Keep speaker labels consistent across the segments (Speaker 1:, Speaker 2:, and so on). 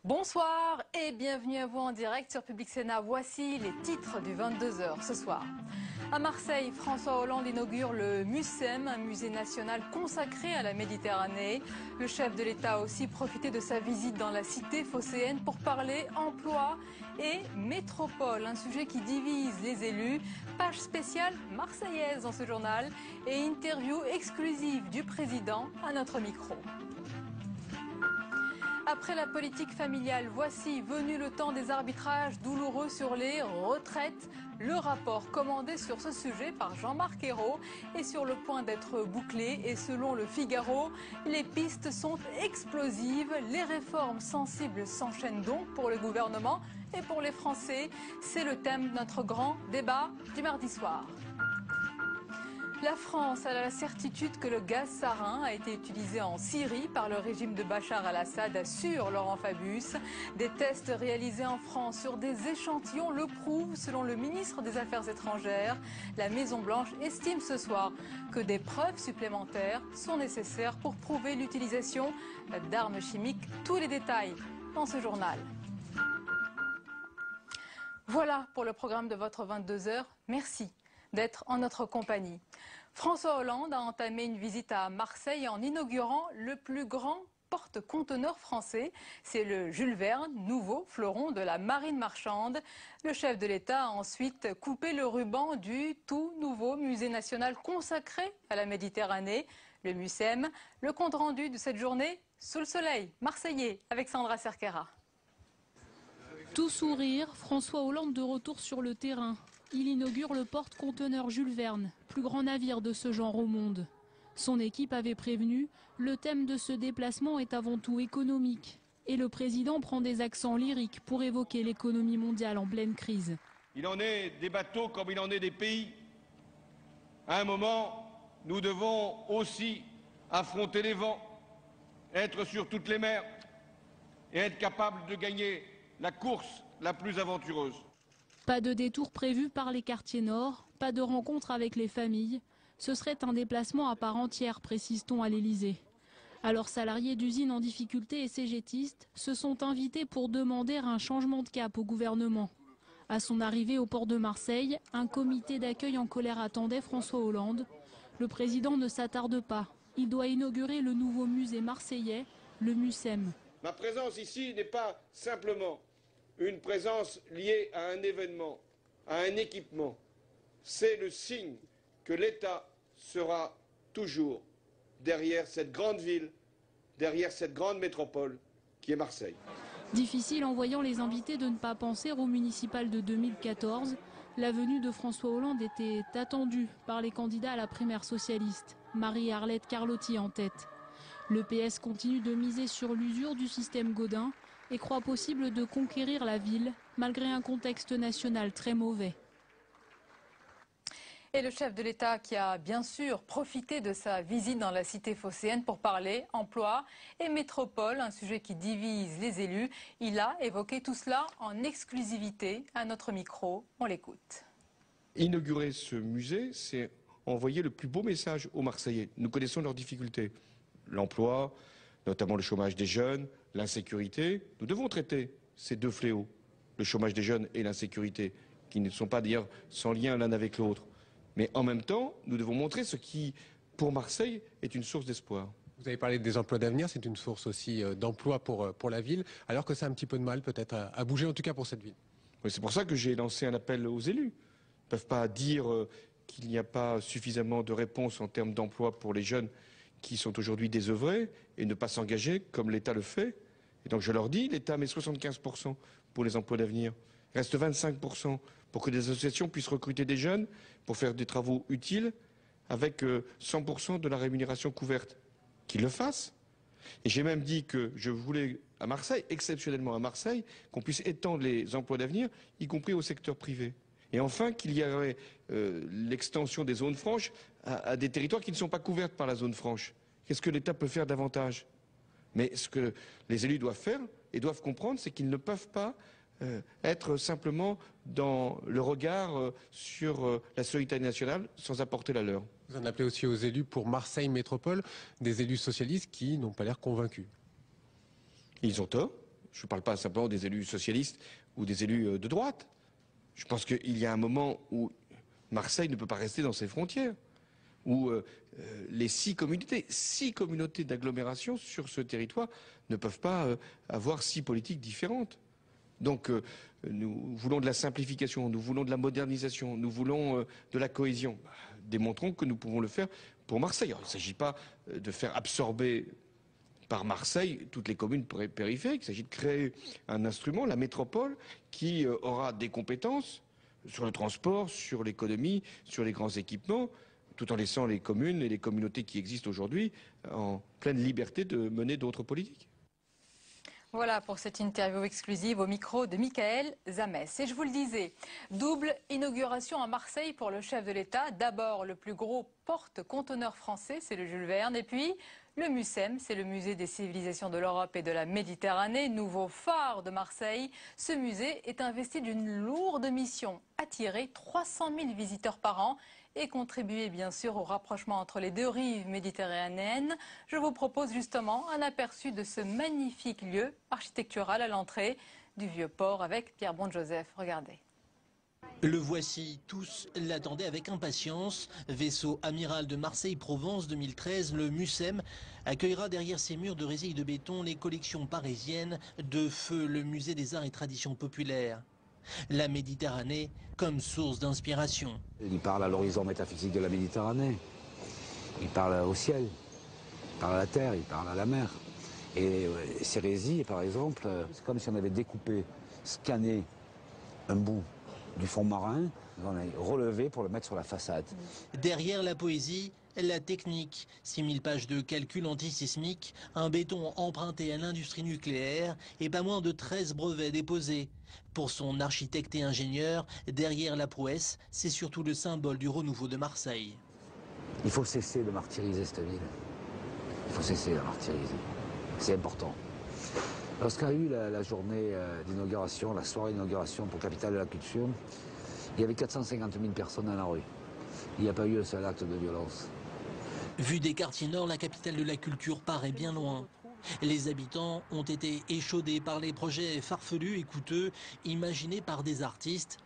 Speaker 1: Bonsoir et bienvenue à vous en direct sur Public Sénat. Voici les titres du 22h ce soir. À Marseille, François Hollande inaugure le MUSEM, un musée national consacré à la Méditerranée. Le chef de l'État a aussi profité de sa visite dans la cité phocéenne pour parler emploi et métropole, un sujet qui divise les élus. Page spéciale marseillaise dans ce journal et interview exclusive du président à notre micro. Après la politique familiale, voici venu le temps des arbitrages douloureux sur les retraites. Le rapport commandé sur ce sujet par Jean-Marc Ayrault est sur le point d'être bouclé et selon le Figaro, les pistes sont explosives. Les réformes sensibles s'enchaînent donc pour le gouvernement et pour les Français. C'est le thème de notre grand débat du mardi soir. La France a la certitude que le gaz sarin a été utilisé en Syrie par le régime de Bachar al-Assad, assure Laurent Fabius. Des tests réalisés en France sur des échantillons le prouvent, selon le ministre des Affaires étrangères. La Maison-Blanche estime ce soir que des preuves supplémentaires sont nécessaires pour prouver l'utilisation d'armes chimiques. Tous les détails dans ce journal. Voilà pour le programme de votre 22h. Merci d'être en notre compagnie. François Hollande a entamé une visite à Marseille en inaugurant le plus grand porte-conteneurs français. C'est le Jules Verne, nouveau fleuron de la marine marchande. Le chef de l'État a ensuite coupé le ruban du tout nouveau musée national consacré à la Méditerranée, le MUSEM. Le compte-rendu de cette journée sous le soleil marseillais avec Sandra Cerquera.
Speaker 2: Tout sourire, François Hollande de retour sur le terrain. Il inaugure le porte-conteneurs Jules Verne, plus grand navire de ce genre au monde. Son équipe avait prévenu, le thème de ce déplacement est avant tout économique. Et le président prend des accents lyriques pour évoquer l'économie mondiale en pleine crise.
Speaker 3: Il en est des bateaux comme il en est des pays. À un moment, nous devons aussi affronter les vents, être sur toutes les mers et être capable de gagner la course la plus aventureuse.
Speaker 2: Pas de détour prévu par les quartiers nord, pas de rencontre avec les familles. Ce serait un déplacement à part entière, précise-t-on à l'Élysée. Alors salariés d'usines en difficulté et cégétistes se sont invités pour demander un changement de cap au gouvernement. À son arrivée au port de Marseille, un comité d'accueil en colère attendait François Hollande. Le président ne s'attarde pas. Il doit inaugurer le nouveau musée marseillais, le MUSEM.
Speaker 3: Ma présence ici n'est pas simplement une présence liée à un événement, à un équipement. C'est le signe que l'État sera toujours derrière cette grande ville, derrière cette grande métropole qui est Marseille.
Speaker 2: Difficile en voyant les invités de ne pas penser au municipal de 2014. La venue de François Hollande était attendue par les candidats à la primaire socialiste, Marie-Arlette Carlotti en tête. Le PS continue de miser sur l'usure du système Gaudin et croit possible de conquérir la ville, malgré un contexte national très mauvais.
Speaker 1: Et le chef de l'État qui a bien sûr profité de sa visite dans la cité phocéenne pour parler emploi et métropole, un sujet qui divise les élus. Il a évoqué tout cela en exclusivité à notre micro. On l'écoute.
Speaker 4: Inaugurer ce musée, c'est envoyer le plus beau message aux Marseillais. Nous connaissons leurs difficultés. L'emploi, notamment le chômage des jeunes, l'insécurité. Nous devons traiter ces deux fléaux, le chômage des jeunes et l'insécurité, qui ne sont pas d'ailleurs sans lien l'un avec l'autre. Mais en même temps, nous devons montrer ce qui, pour Marseille, est une source d'espoir.
Speaker 5: Vous avez parlé des emplois d'avenir, c'est une source aussi d'emploi pour la ville, alors que ça a un petit peu de mal peut-être à bouger, en tout cas pour cette ville.
Speaker 4: Oui, c'est pour ça que j'ai lancé un appel aux élus. Ils ne peuvent pas dire qu'il n'y a pas suffisamment de réponses en termes d'emploi pour les jeunes qui sont aujourd'hui désœuvrés et ne pas s'engager comme l'État le fait. Et donc je leur dis, l'État met 75% pour les emplois d'avenir. Il reste 25% pour que des associations puissent recruter des jeunes pour faire des travaux utiles avec 100% de la rémunération couverte. Qu'ils le fassent. Et j'ai même dit que je voulais à Marseille, exceptionnellement à Marseille, qu'on puisse étendre les emplois d'avenir, y compris au secteur privé. Et enfin, qu'il y aurait l'extension des zones franches à des territoires qui ne sont pas couverts par la zone franche. Qu'est-ce que l'État peut faire davantage? Mais ce que les élus doivent faire et doivent comprendre, c'est qu'ils ne peuvent pas être simplement dans le regard sur la solidarité nationale sans apporter la leur.
Speaker 5: Vous en appelez aussi aux élus pour Marseille Métropole, des élus socialistes qui n'ont pas l'air convaincus.
Speaker 4: Ils ont tort. Je ne parle pas simplement des élus socialistes ou des élus de droite. Je pense qu'il y a un moment où Marseille ne peut pas rester dans ses frontières, où les 6 communautés d'agglomération sur ce territoire ne peuvent pas avoir 6 politiques différentes. Donc nous voulons de la simplification, nous voulons de la modernisation, nous voulons de la cohésion. Démontrons que nous pouvons le faire pour Marseille. Alors, il ne s'agit pas de faire absorber par Marseille toutes les communes périphériques. Il s'agit de créer un instrument, la métropole, qui aura des compétences sur le transport, sur l'économie, sur les grands équipements, tout en laissant les communes et les communautés qui existent aujourd'hui en pleine liberté de mener d'autres politiques.
Speaker 1: Voilà pour cette interview exclusive au micro de Michael Zamès. Et je vous le disais, double inauguration à Marseille pour le chef de l'État. D'abord, le plus gros porte-conteneur français, c'est le Jules Verne. Et puis, le MUCEM, c'est le musée des civilisations de l'Europe et de la Méditerranée, nouveau phare de Marseille. Ce musée est investi d'une lourde mission, attirer 300 000 visiteurs par an et contribuer bien sûr au rapprochement entre les 2 rives méditerranéennes. Je vous propose justement un aperçu de ce magnifique lieu architectural à l'entrée du Vieux-Port avec Pierre Bon-Joseph. Regardez.
Speaker 6: Le voici, tous l'attendaient avec impatience. Vaisseau amiral de Marseille-Provence 2013, le MUCEM accueillera derrière ses murs de résille de béton les collections parisiennes de feu, le musée des arts et traditions populaires. La Méditerranée comme source d'inspiration.
Speaker 7: Il parle à l'horizon métaphysique de la Méditerranée, il parle au ciel, il parle à la terre, il parle à la mer. Et Sérésie, par exemple, c'est comme si on avait découpé, scanné un bout du fond marin, on l'a relevé pour le mettre sur la façade.
Speaker 6: Derrière la poésie, la technique. 6000 pages de calcul antisismique, un béton emprunté à l'industrie nucléaire et pas moins de 13 brevets déposés. Pour son architecte et ingénieur, derrière la prouesse, c'est surtout le symbole du renouveau de Marseille.
Speaker 7: Il faut cesser de martyriser cette ville. Il faut cesser de la martyriser. C'est important. Lorsqu'il y a eu la journée d'inauguration, la soirée d'inauguration pour Capitale de la Culture, il y avait 450 000 personnes dans la rue. Il n'y a pas eu un seul acte de violence.
Speaker 6: Vue des quartiers nord, la capitale de la culture paraît bien loin. Les habitants ont été échaudés par les projets farfelus et coûteux imaginés par des artistes,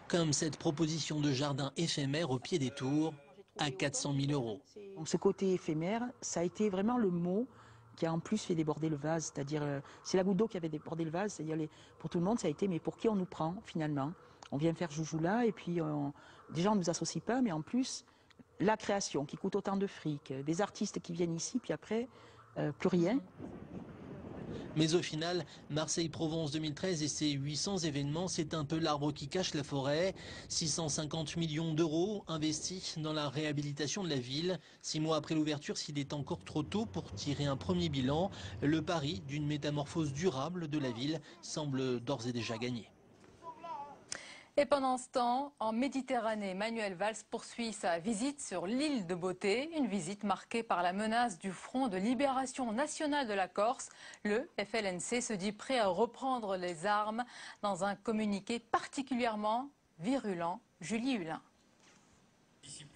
Speaker 6: comme cette proposition de jardin éphémère au pied des tours à 400 000 €.
Speaker 8: Donc ce côté éphémère, ça a été vraiment le mot qui a en plus fait déborder le vase, c'est-à-dire c'est la goutte d'eau qui avait débordé le vase, c'est-à-dire pour tout le monde ça a été mais pour qui on nous prend finalement? On vient faire joujou là et puis déjà on ne nous associe pas, mais en plus la création qui coûte autant de fric, des artistes qui viennent ici puis après plus rien.
Speaker 6: Mais au final, Marseille-Provence 2013 et ses 800 événements, c'est un peu l'arbre qui cache la forêt. 650 millions d'euros investis dans la réhabilitation de la ville. 6 mois après l'ouverture, s'il est encore trop tôt pour tirer un premier bilan, le pari d'une métamorphose durable de la ville semble d'ores et déjà gagné.
Speaker 1: Et pendant ce temps, en Méditerranée, Manuel Valls poursuit sa visite sur l'île de Beauté, une visite marquée par la menace du Front de libération nationale de la Corse. Le FLNC se dit prêt à reprendre les armes dans un communiqué particulièrement virulent. Julie Hulin.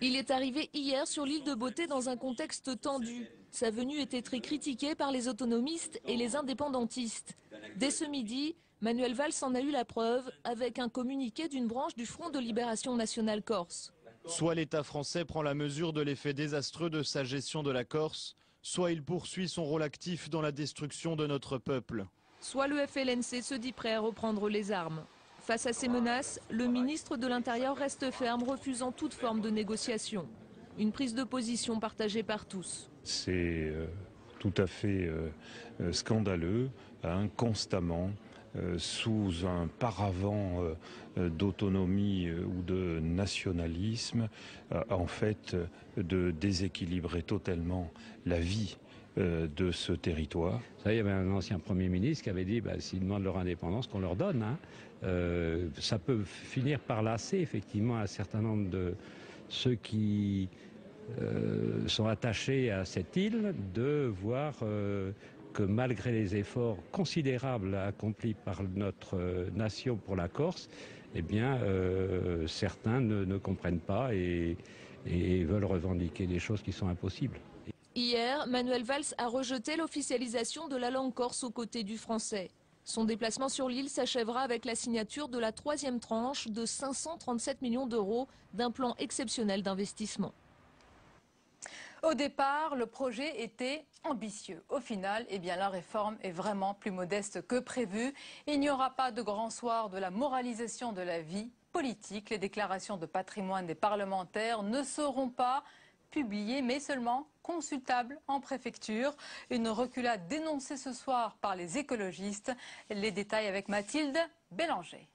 Speaker 9: Il est arrivé hier sur l'île de Beauté dans un contexte tendu. Sa venue était très critiquée par les autonomistes et les indépendantistes. Dès ce midi, Manuel Valls en a eu la preuve avec un communiqué d'une branche du Front de libération nationale corse.
Speaker 10: Soit l'État français prend la mesure de l'effet désastreux de sa gestion de la Corse, soit il poursuit son rôle actif dans la destruction de notre peuple.
Speaker 9: Soit le FLNC se dit prêt à reprendre les armes. Face à ces menaces, le ministre de l'Intérieur reste ferme, refusant toute forme de négociation. Une prise de position partagée par tous.
Speaker 11: C'est tout à fait scandaleux, constamment. Sous un paravent d'autonomie ou de nationalisme, en fait, de déséquilibrer totalement la vie de ce territoire.
Speaker 12: Vous savez, il y avait un ancien Premier ministre qui avait dit s'ils demandent leur indépendance, qu'on leur donne. Ça peut finir par lasser effectivement un certain nombre de ceux qui sont attachés à cette île de voir que malgré les efforts considérables accomplis par notre nation pour la Corse, eh bien, certains ne comprennent pas et veulent revendiquer des choses qui sont impossibles.
Speaker 9: Hier, Manuel Valls a rejeté l'officialisation de la langue corse aux côtés du français. Son déplacement sur l'île s'achèvera avec la signature de la 3e tranche de 537 millions d'euros d'un plan exceptionnel d'investissement.
Speaker 1: Au départ, le projet était ambitieux. Au final, la réforme est vraiment plus modeste que prévu. Il n'y aura pas de grand soir de la moralisation de la vie politique. Les déclarations de patrimoine des parlementaires ne seront pas publiées, mais seulement consultables en préfecture. Une reculade dénoncée ce soir par les écologistes. Les détails avec Mathilde Bélanger.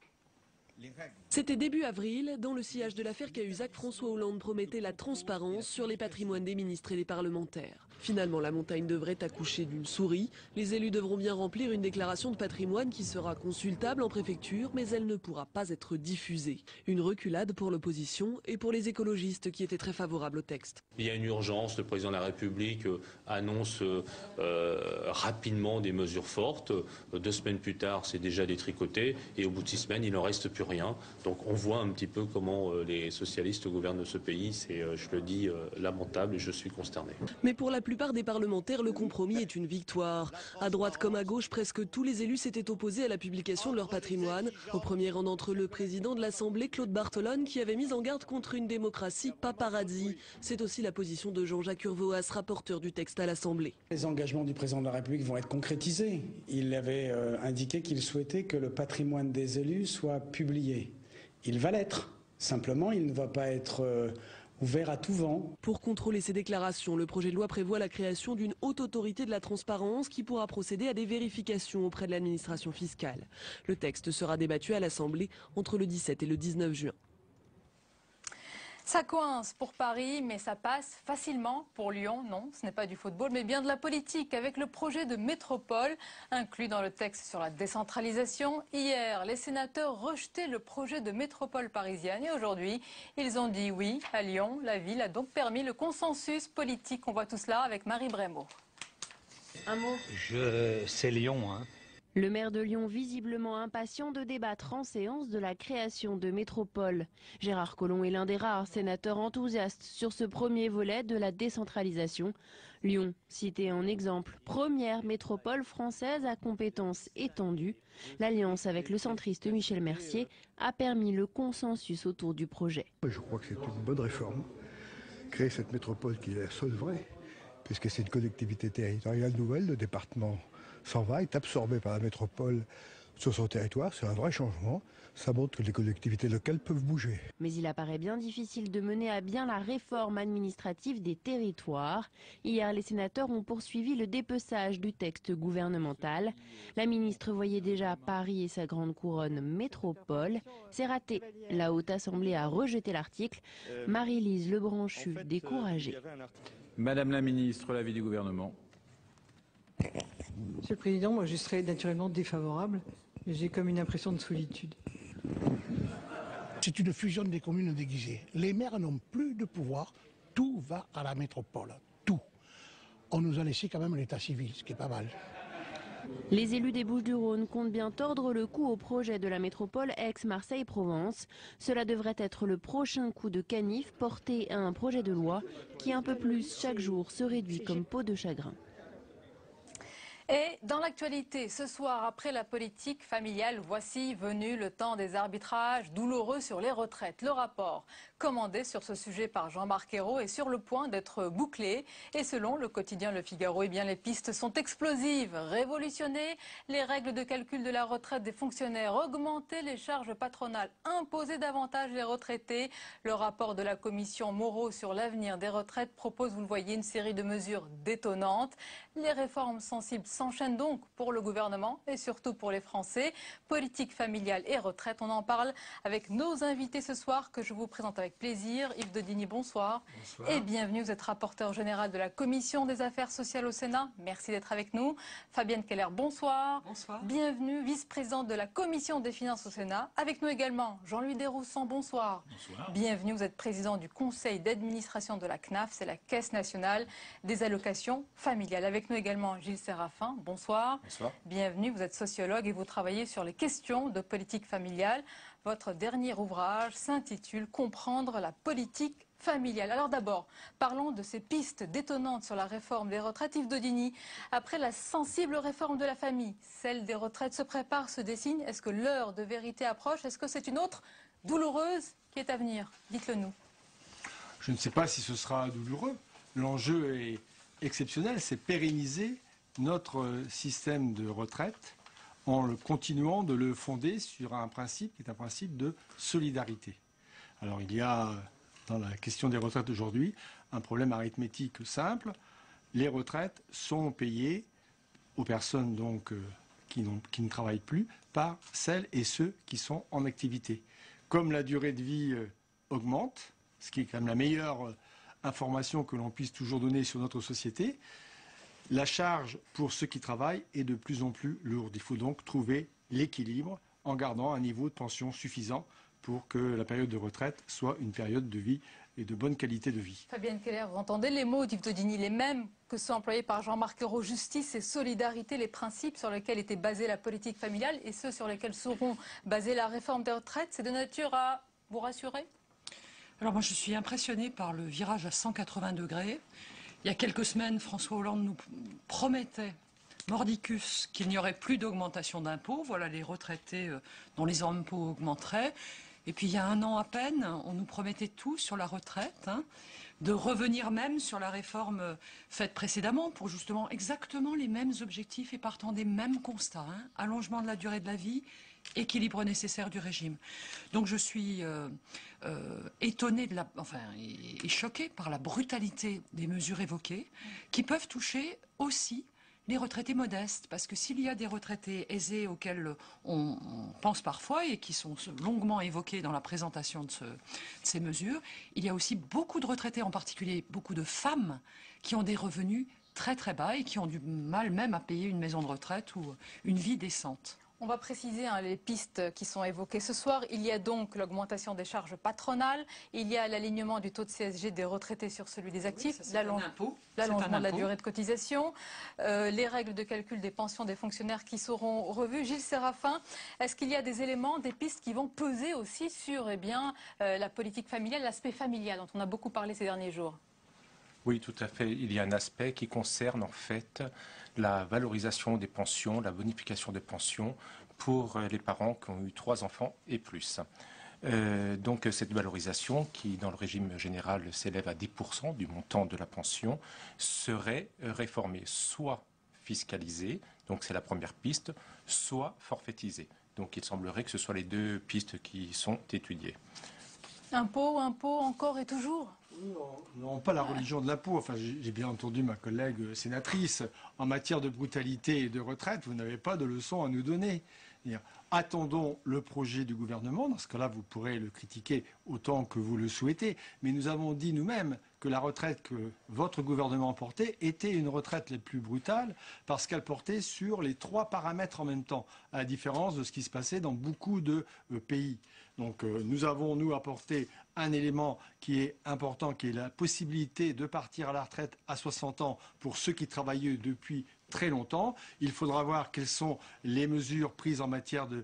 Speaker 13: C'était début avril, dans le sillage de l'affaire Cahuzac, François Hollande promettait la transparence sur les patrimoines des ministres et des parlementaires. Finalement, la montagne devrait accoucher d'une souris. Les élus devront bien remplir une déclaration de patrimoine qui sera consultable en préfecture, mais elle ne pourra pas être diffusée. Une reculade pour l'opposition et pour les écologistes qui étaient très favorables au texte.
Speaker 14: Il y a une urgence, le président de la République annonce rapidement des mesures fortes. 2 semaines plus tard, c'est déjà détricoté et au bout de 6 semaines, il n'en reste plus rien. Donc on voit un petit peu comment les socialistes gouvernent ce pays. C'est, je le dis, lamentable et je suis consterné.
Speaker 13: Mais pour la plupart des parlementaires, le compromis est une victoire. À droite comme à gauche, presque tous les élus s'étaient opposés à la publication de leur patrimoine. Au premier rang d'entre eux, le président de l'Assemblée, Claude Barthelone, qui avait mis en garde contre une démocratie paparazzi. C'est aussi la position de Jean-Jacques Urvoas, rapporteur du texte à l'Assemblée.
Speaker 15: Les engagements du président de la République vont être concrétisés. Il avait indiqué qu'il souhaitait que le patrimoine des élus soit publié. Il va l'être. Simplement, il ne va pas être ouvert à tout vent.
Speaker 13: Pour contrôler ces déclarations, le projet de loi prévoit la création d'une haute autorité de la transparence qui pourra procéder à des vérifications auprès de l'administration fiscale. Le texte sera débattu à l'Assemblée entre le 17 et le 19 juin.
Speaker 1: Ça coince pour Paris, mais ça passe facilement pour Lyon. Non, ce n'est pas du football, mais bien de la politique, avec le projet de métropole inclus dans le texte sur la décentralisation. Hier, les sénateurs rejetaient le projet de métropole parisienne et aujourd'hui, ils ont dit oui à Lyon. La ville a donc permis le consensus politique. On voit tout cela avec Marie Brémaud.
Speaker 16: Un mot. C'est Lyon, hein.
Speaker 17: Le maire de Lyon, visiblement impatient de débattre en séance de la création de métropole. Gérard Collomb est l'un des rares sénateurs enthousiastes sur ce premier volet de la décentralisation. Lyon, cité en exemple, première métropole française à compétences étendues. L'alliance avec le centriste Michel Mercier a permis le consensus autour du projet.
Speaker 18: Je crois que c'est une bonne réforme. Créer cette métropole qui est la seule vraie, puisque c'est une collectivité territoriale nouvelle, le département s'en va, est absorbé par la métropole sur son territoire. C'est un vrai changement. Ça montre que les collectivités locales peuvent bouger.
Speaker 17: Mais il apparaît bien difficile de mener à bien la réforme administrative des territoires. Hier, les sénateurs ont poursuivi le dépeçage du texte gouvernemental. La ministre voyait déjà Paris et sa grande couronne métropole. C'est raté. La Haute Assemblée a rejeté l'article. Marie-Lise Lebranchu, découragée.
Speaker 19: Madame la ministre, l'avis du gouvernement.
Speaker 20: Monsieur le Président, moi je serais naturellement défavorable, mais j'ai comme une impression de solitude.
Speaker 21: C'est une fusion des communes déguisées. Les maires n'ont plus de pouvoir, tout va à la métropole, tout. On nous a laissé quand même l'état civil, ce qui est pas mal.
Speaker 17: Les élus des Bouches-du-Rhône comptent bien tordre le cou au projet de la métropole Aix-Marseille-Provence. Cela devrait être le prochain coup de canif porté à un projet de loi qui un peu plus chaque jour se réduit comme peau de chagrin.
Speaker 1: Et dans l'actualité, ce soir, après la politique familiale, voici venu le temps des arbitrages douloureux sur les retraites. Le rapport commandé sur ce sujet par Jean-Marc Ayrault est sur le point d'être bouclé. Et selon le quotidien Le Figaro, les pistes sont explosives. Révolutionner les règles de calcul de la retraite des fonctionnaires, augmenter les charges patronales, imposer davantage les retraités. Le rapport de la commission Moreau sur l'avenir des retraites propose, vous le voyez, une série de mesures détonnantes. Les réformes sensibles s'enchaînent donc pour le gouvernement et surtout pour les Français. Politique familiale et retraite, on en parle avec nos invités ce soir que je vous présente avec plaisir. Yves Daudigny, bonsoir. Bonsoir. Et bienvenue, vous êtes rapporteur général de la Commission des affaires sociales au Sénat. Merci d'être avec nous. Fabienne Keller, bonsoir. Bonsoir. Bienvenue, vice-présidente de la Commission des finances au Sénat. Avec nous également Jean-Louis Desroussans, bonsoir. Bonsoir. Bienvenue, vous êtes président du conseil d'administration de la CNAF, c'est la Caisse nationale des allocations familiales. Avec nous également Gilles Séraphin, bonsoir. Bonsoir. Bienvenue, vous êtes sociologue et vous travaillez sur les questions de politique familiale. Votre dernier ouvrage s'intitule « Comprendre la politique familiale ». Alors d'abord, parlons de ces pistes détonnantes sur la réforme des retraites. Yves Daudigny, après la sensible réforme de la famille, celle des retraites se prépare, se dessine. Est-ce que l'heure de vérité approche? Est-ce que c'est une autre douloureuse qui est à venir? Dites-le nous.
Speaker 3: Je ne sais pas si ce sera douloureux. L'enjeu est exceptionnel, c'est pérenniser notre système de retraite en continuant de le fonder sur un principe qui est un principe de solidarité. Alors il y a dans la question des retraites aujourd'hui un problème arithmétique simple. Les retraites sont payées aux personnes donc qui ne travaillent plus par celles et ceux qui sont en activité. Comme la durée de vie augmente, ce qui est quand même la meilleure information que l'on puisse toujours donner sur notre société, la charge pour ceux qui travaillent est de plus en plus lourde. Il faut donc trouver l'équilibre en gardant un niveau de pension suffisant pour que la période de retraite soit une période de vie et de bonne qualité de vie.
Speaker 1: Fabienne Keller, vous entendez les mots d'Yves Daudigny, les mêmes que ceux employés par Jean-Marc Ayrault, justice et solidarité, les principes sur lesquels était basée la politique familiale et ceux sur lesquels seront basée la réforme des retraites. C'est de nature à vous rassurer?
Speaker 22: Alors moi je suis impressionnée par le virage à 180 degrés. Il y a quelques semaines, François Hollande nous promettait, mordicus, qu'il n'y aurait plus d'augmentation d'impôts. Voilà les retraités dont les impôts augmenteraient. Et puis il y a un an à peine, on nous promettait tout sur la retraite, de revenir même sur la réforme faite précédemment pour justement exactement les mêmes objectifs et partant des mêmes constats. Allongement de la durée de la vie, équilibre nécessaire du régime. Donc je suis étonnée et choquée par la brutalité des mesures évoquées qui peuvent toucher aussi les retraités modestes, parce que s'il y a des retraités aisés auxquels on pense parfois et qui sont longuement évoqués dans la présentation de ces mesures, il y a aussi beaucoup de retraités, en particulier beaucoup de femmes, qui ont des revenus très très bas et qui ont du mal même à payer une maison de retraite ou une vie décente.
Speaker 1: On va préciser les pistes qui sont évoquées ce soir. Il y a donc l'augmentation des charges patronales, il y a l'alignement du taux de CSG des retraités sur celui des actifs, l'allongement de la durée de cotisation, les règles de calcul des pensions des fonctionnaires qui seront revues. Gilles Séraphin, est-ce qu'il y a des éléments, des pistes qui vont peser aussi sur la politique familiale, l'aspect familial dont on a beaucoup parlé ces derniers jours?
Speaker 23: Oui, tout à fait. Il y a un aspect qui concerne en fait la valorisation des pensions, la bonification des pensions pour les parents qui ont eu 3 enfants et plus. Donc cette valorisation, qui dans le régime général s'élève à 10% du montant de la pension, serait réformée, soit fiscalisée, donc c'est la première piste, soit forfaitisée. Donc il semblerait que ce soit les deux pistes qui sont étudiées.
Speaker 1: Impôt encore et toujours?
Speaker 3: Non, pas la religion de l'impôt. Enfin, j'ai bien entendu ma collègue sénatrice. En matière de brutalité et de retraite, vous n'avez pas de leçon à nous donner. Attendons le projet du gouvernement. Dans ce cas-là, vous pourrez le critiquer autant que vous le souhaitez. Mais nous avons dit nous-mêmes que la retraite que votre gouvernement portait était une retraite la plus brutale parce qu'elle portait sur les 3 paramètres en même temps, à la différence de ce qui se passait dans beaucoup de pays. Donc nous avons, nous, apporté un élément qui est important, qui est la possibilité de partir à la retraite à 60 ans pour ceux qui travaillaient depuis très longtemps. Il faudra voir quelles sont les mesures prises en matière de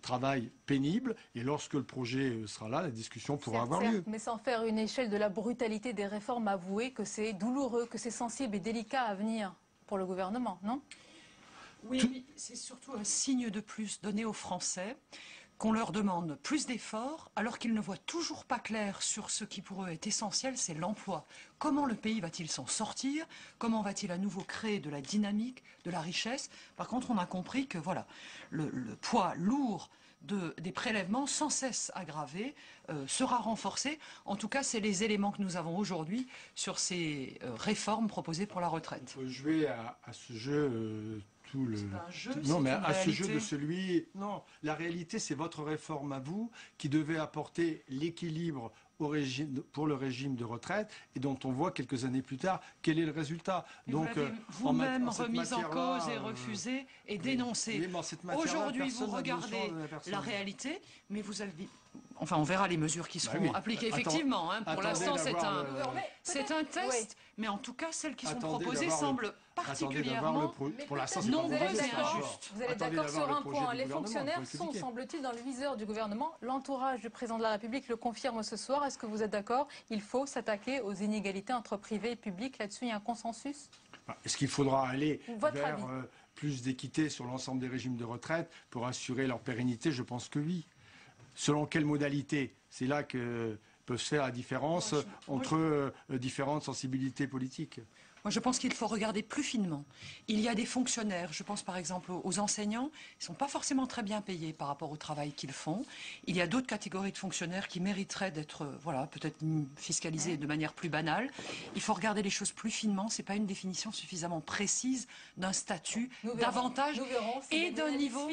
Speaker 3: travail pénible. Et lorsque le projet sera là, la discussion pourra avoir lieu.
Speaker 1: Mais sans faire une échelle de la brutalité des réformes, avouez que c'est douloureux, que c'est sensible et délicat à venir pour le gouvernement, non?
Speaker 22: Oui, c'est surtout un signe de plus donné aux Français qu'on leur demande plus d'efforts alors qu'ils ne voient toujours pas clair sur ce qui pour eux est essentiel, c'est l'emploi. Comment le pays va-t-il s'en sortir? Comment va-t-il à nouveau créer de la dynamique, de la richesse? Par contre, on a compris que voilà, le poids lourd des prélèvements sans cesse aggravés sera renforcé. En tout cas, c'est les éléments que nous avons aujourd'hui sur ces réformes proposées pour la retraite.
Speaker 3: On peut jouer à ce jeu... Non, mais à ce jeu de celui... Non, la réalité, c'est votre réforme à vous qui devait apporter l'équilibre pour le régime de retraite et dont on voit quelques années plus tard quel est le résultat.
Speaker 22: Donc, vous-même remise en cause et refusé et dénoncé. Aujourd'hui, vous regardez la réalité, mais Enfin, on verra les mesures qui seront appliquées, effectivement. Pour l'instant, c'est un test, mais en tout cas, celles qui sont proposées semblent particulièrement nombreuses et injustes.
Speaker 1: Vous êtes d'accord sur un point, les fonctionnaires sont, semble-t-il, dans le viseur du gouvernement. L'entourage du président de la République le confirme ce soir. Est-ce que vous êtes d'accord? Il faut s'attaquer aux inégalités entre privé et public. Là-dessus, il y a un consensus?
Speaker 3: Est-ce qu'il faudra aller vers plus d'équité sur l'ensemble des régimes de retraite pour assurer leur pérennité? Je pense que oui. Selon quelle modalité? C'est là que peut se faire la différence entre différentes sensibilités politiques.
Speaker 22: Moi, je pense qu'il faut regarder plus finement. Il y a des fonctionnaires, je pense par exemple aux enseignants, ils ne sont pas forcément très bien payés par rapport au travail qu'ils font. Il y a d'autres catégories de fonctionnaires qui mériteraient d'être, peut-être fiscalisés de manière plus banale. Il faut regarder les choses plus finement. Ce n'est pas une définition suffisamment précise d'un statut, d'avantage et d'un niveau,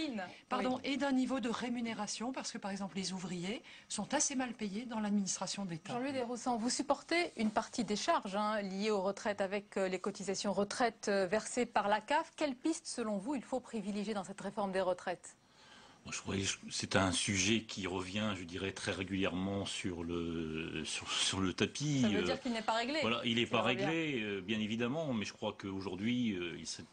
Speaker 22: et d'un niveau de rémunération, parce que par exemple les ouvriers sont assez mal payés dans l'administration de l'État.
Speaker 1: Jean-Louis Desroussans, vous supportez une partie des charges liées aux retraites avec les cotisations retraite versées par la CAF. Quelle piste, selon vous, il faut privilégier dans cette réforme des retraites?
Speaker 2: Je crois que c'est un sujet qui revient, je dirais, très régulièrement sur le tapis.
Speaker 1: Ça veut dire qu'il n'est pas réglé.
Speaker 2: Voilà, il n'est pas réglé, bien évidemment, mais je crois qu'aujourd'hui, c'est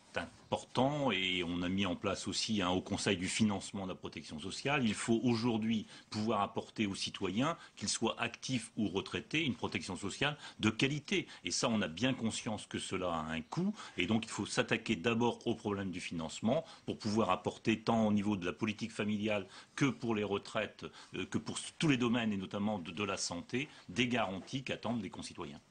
Speaker 2: important et on a mis en place aussi un haut conseil du financement de la protection sociale. Il faut aujourd'hui pouvoir apporter aux citoyens, qu'ils soient actifs ou retraités, une protection sociale de qualité. Et ça, on a bien conscience que cela a un coût. Et donc, il faut s'attaquer d'abord au problème du financement pour pouvoir apporter tant au niveau de la politique familiale que pour les retraites, que pour tous les domaines et notamment de la santé, des garanties qu'attendent les concitoyens.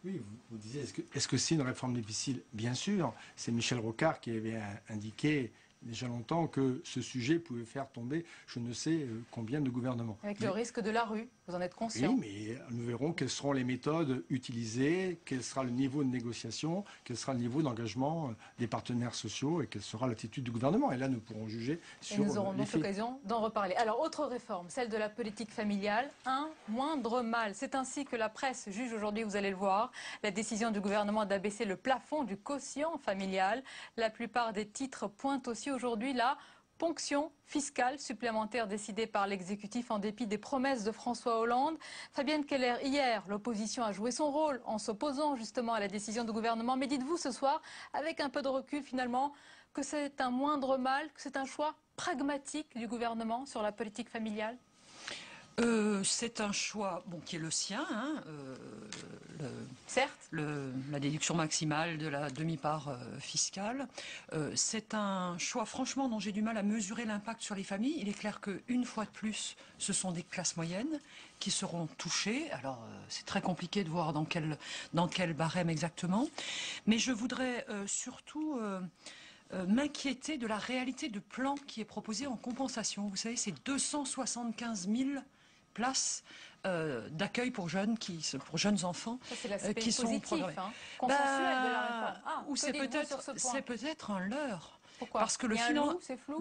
Speaker 3: Oui, vous disiez, est-ce que c'est une réforme difficile? Bien sûr, c'est Michel Rocard qui avait indiqué déjà longtemps que ce sujet pouvait faire tomber je ne sais combien de gouvernements.
Speaker 1: Avec le risque de la rue, vous en êtes conscient?
Speaker 3: Oui, mais nous verrons quelles seront les méthodes utilisées, quel sera le niveau de négociation, quel sera le niveau d'engagement des partenaires sociaux et quelle sera l'attitude du gouvernement. Et là, nous pourrons juger sur les faits.
Speaker 1: Et nous aurons donc l'occasion d'en reparler. Alors, autre réforme, celle de la politique familiale, un moindre mal. C'est ainsi que la presse juge aujourd'hui, vous allez le voir, la décision du gouvernement d'abaisser le plafond du quotient familial. La plupart des titres pointent aussi aujourd'hui la ponction fiscale supplémentaire décidée par l'exécutif en dépit des promesses de François Hollande. Fabienne Keller, hier, l'opposition a joué son rôle en s'opposant justement à la décision du gouvernement. Mais dites-vous ce soir, avec un peu de recul finalement, que c'est un moindre mal, que c'est un choix pragmatique du gouvernement sur la politique familiale?
Speaker 22: C'est un choix qui est le sien,
Speaker 1: certes,
Speaker 22: la déduction maximale de la demi-part fiscale. C'est un choix franchement dont j'ai du mal à mesurer l'impact sur les familles. Il est clair qu'une fois de plus, ce sont des classes moyennes qui seront touchées. Alors c'est très compliqué de voir dans quel barème exactement. Mais je voudrais surtout m'inquiéter de la réalité du plan qui est proposé en compensation. Vous savez, c'est 275 000 places d'accueil pour jeunes enfants qui sont programmés.
Speaker 1: Consensuel de la réforme.
Speaker 22: Ou c'est peut-être un leurre.
Speaker 1: Pourquoi?
Speaker 22: Parce que
Speaker 1: c'est flou.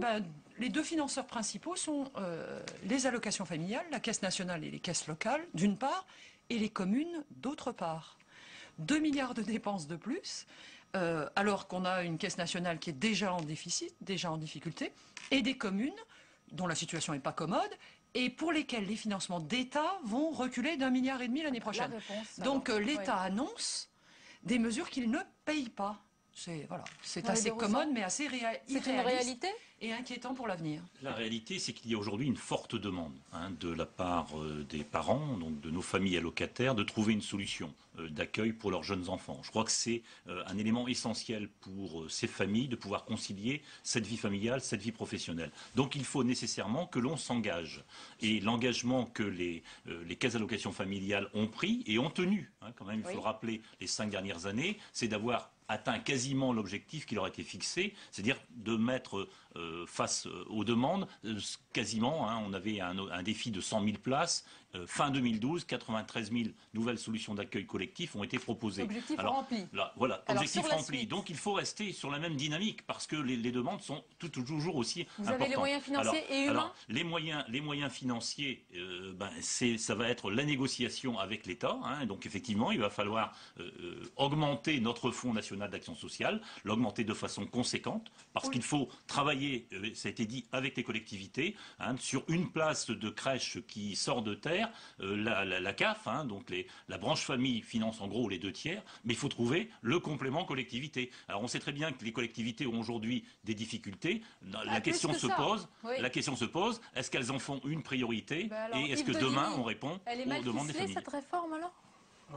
Speaker 22: Les deux financeurs principaux sont les allocations familiales, la caisse nationale et les caisses locales, d'une part, et les communes, d'autre part. 2 milliards de dépenses de plus, alors qu'on a une caisse nationale qui est déjà en déficit, déjà en difficulté, et des communes dont la situation n'est pas commode, et pour lesquelles les financements d'État vont reculer d'1,5 milliard l'année prochaine. Donc l'État annonce des mesures qu'il ne paye pas. C'est assez commode, mais assez irréaliste.
Speaker 1: C'est une réalité
Speaker 22: et inquiétant pour l'avenir.
Speaker 2: La réalité, c'est qu'il y a aujourd'hui une forte demande de la part des parents, donc de nos familles allocataires, de trouver une solution d'accueil pour leurs jeunes enfants. Je crois que c'est un élément essentiel pour ces familles de pouvoir concilier cette vie familiale, cette vie professionnelle. Donc il faut nécessairement que l'on s'engage. Et l'engagement que les caisses d'allocation familiale ont pris et ont tenu, quand même, il faut le rappeler, les 5 dernières années, c'est d'avoir atteint quasiment l'objectif qui leur a été fixé, c'est-à-dire de mettre face aux demandes, quasiment, on avait un défi de 100 000 places fin 2012, 93 000 nouvelles solutions d'accueil collectif ont été proposées.
Speaker 1: Objectif rempli.
Speaker 2: Là, voilà,
Speaker 1: Alors,
Speaker 2: objectif
Speaker 1: sur la
Speaker 2: rempli.
Speaker 1: suite.
Speaker 2: Donc il faut rester sur la même dynamique parce que les demandes sont toujours aussi importantes.
Speaker 1: Vous avez les moyens financiers et humains?
Speaker 2: Les moyens financiers, ça va être la négociation avec l'État. Donc effectivement, il va falloir augmenter notre Fonds national d'action sociale, l'augmenter de façon conséquente, parce qu'il faut travailler, ça a été dit, avec les collectivités, sur une place de crèche qui sort de terre. La CAF, donc la branche famille finance en gros les 2/3, mais il faut trouver le complément collectivité. Alors on sait très bien que les collectivités ont aujourd'hui des difficultés. La question se pose, est-ce qu'elles en font une priorité et est-ce que demain on répond aux demandes des familles?
Speaker 1: Cette réforme alors?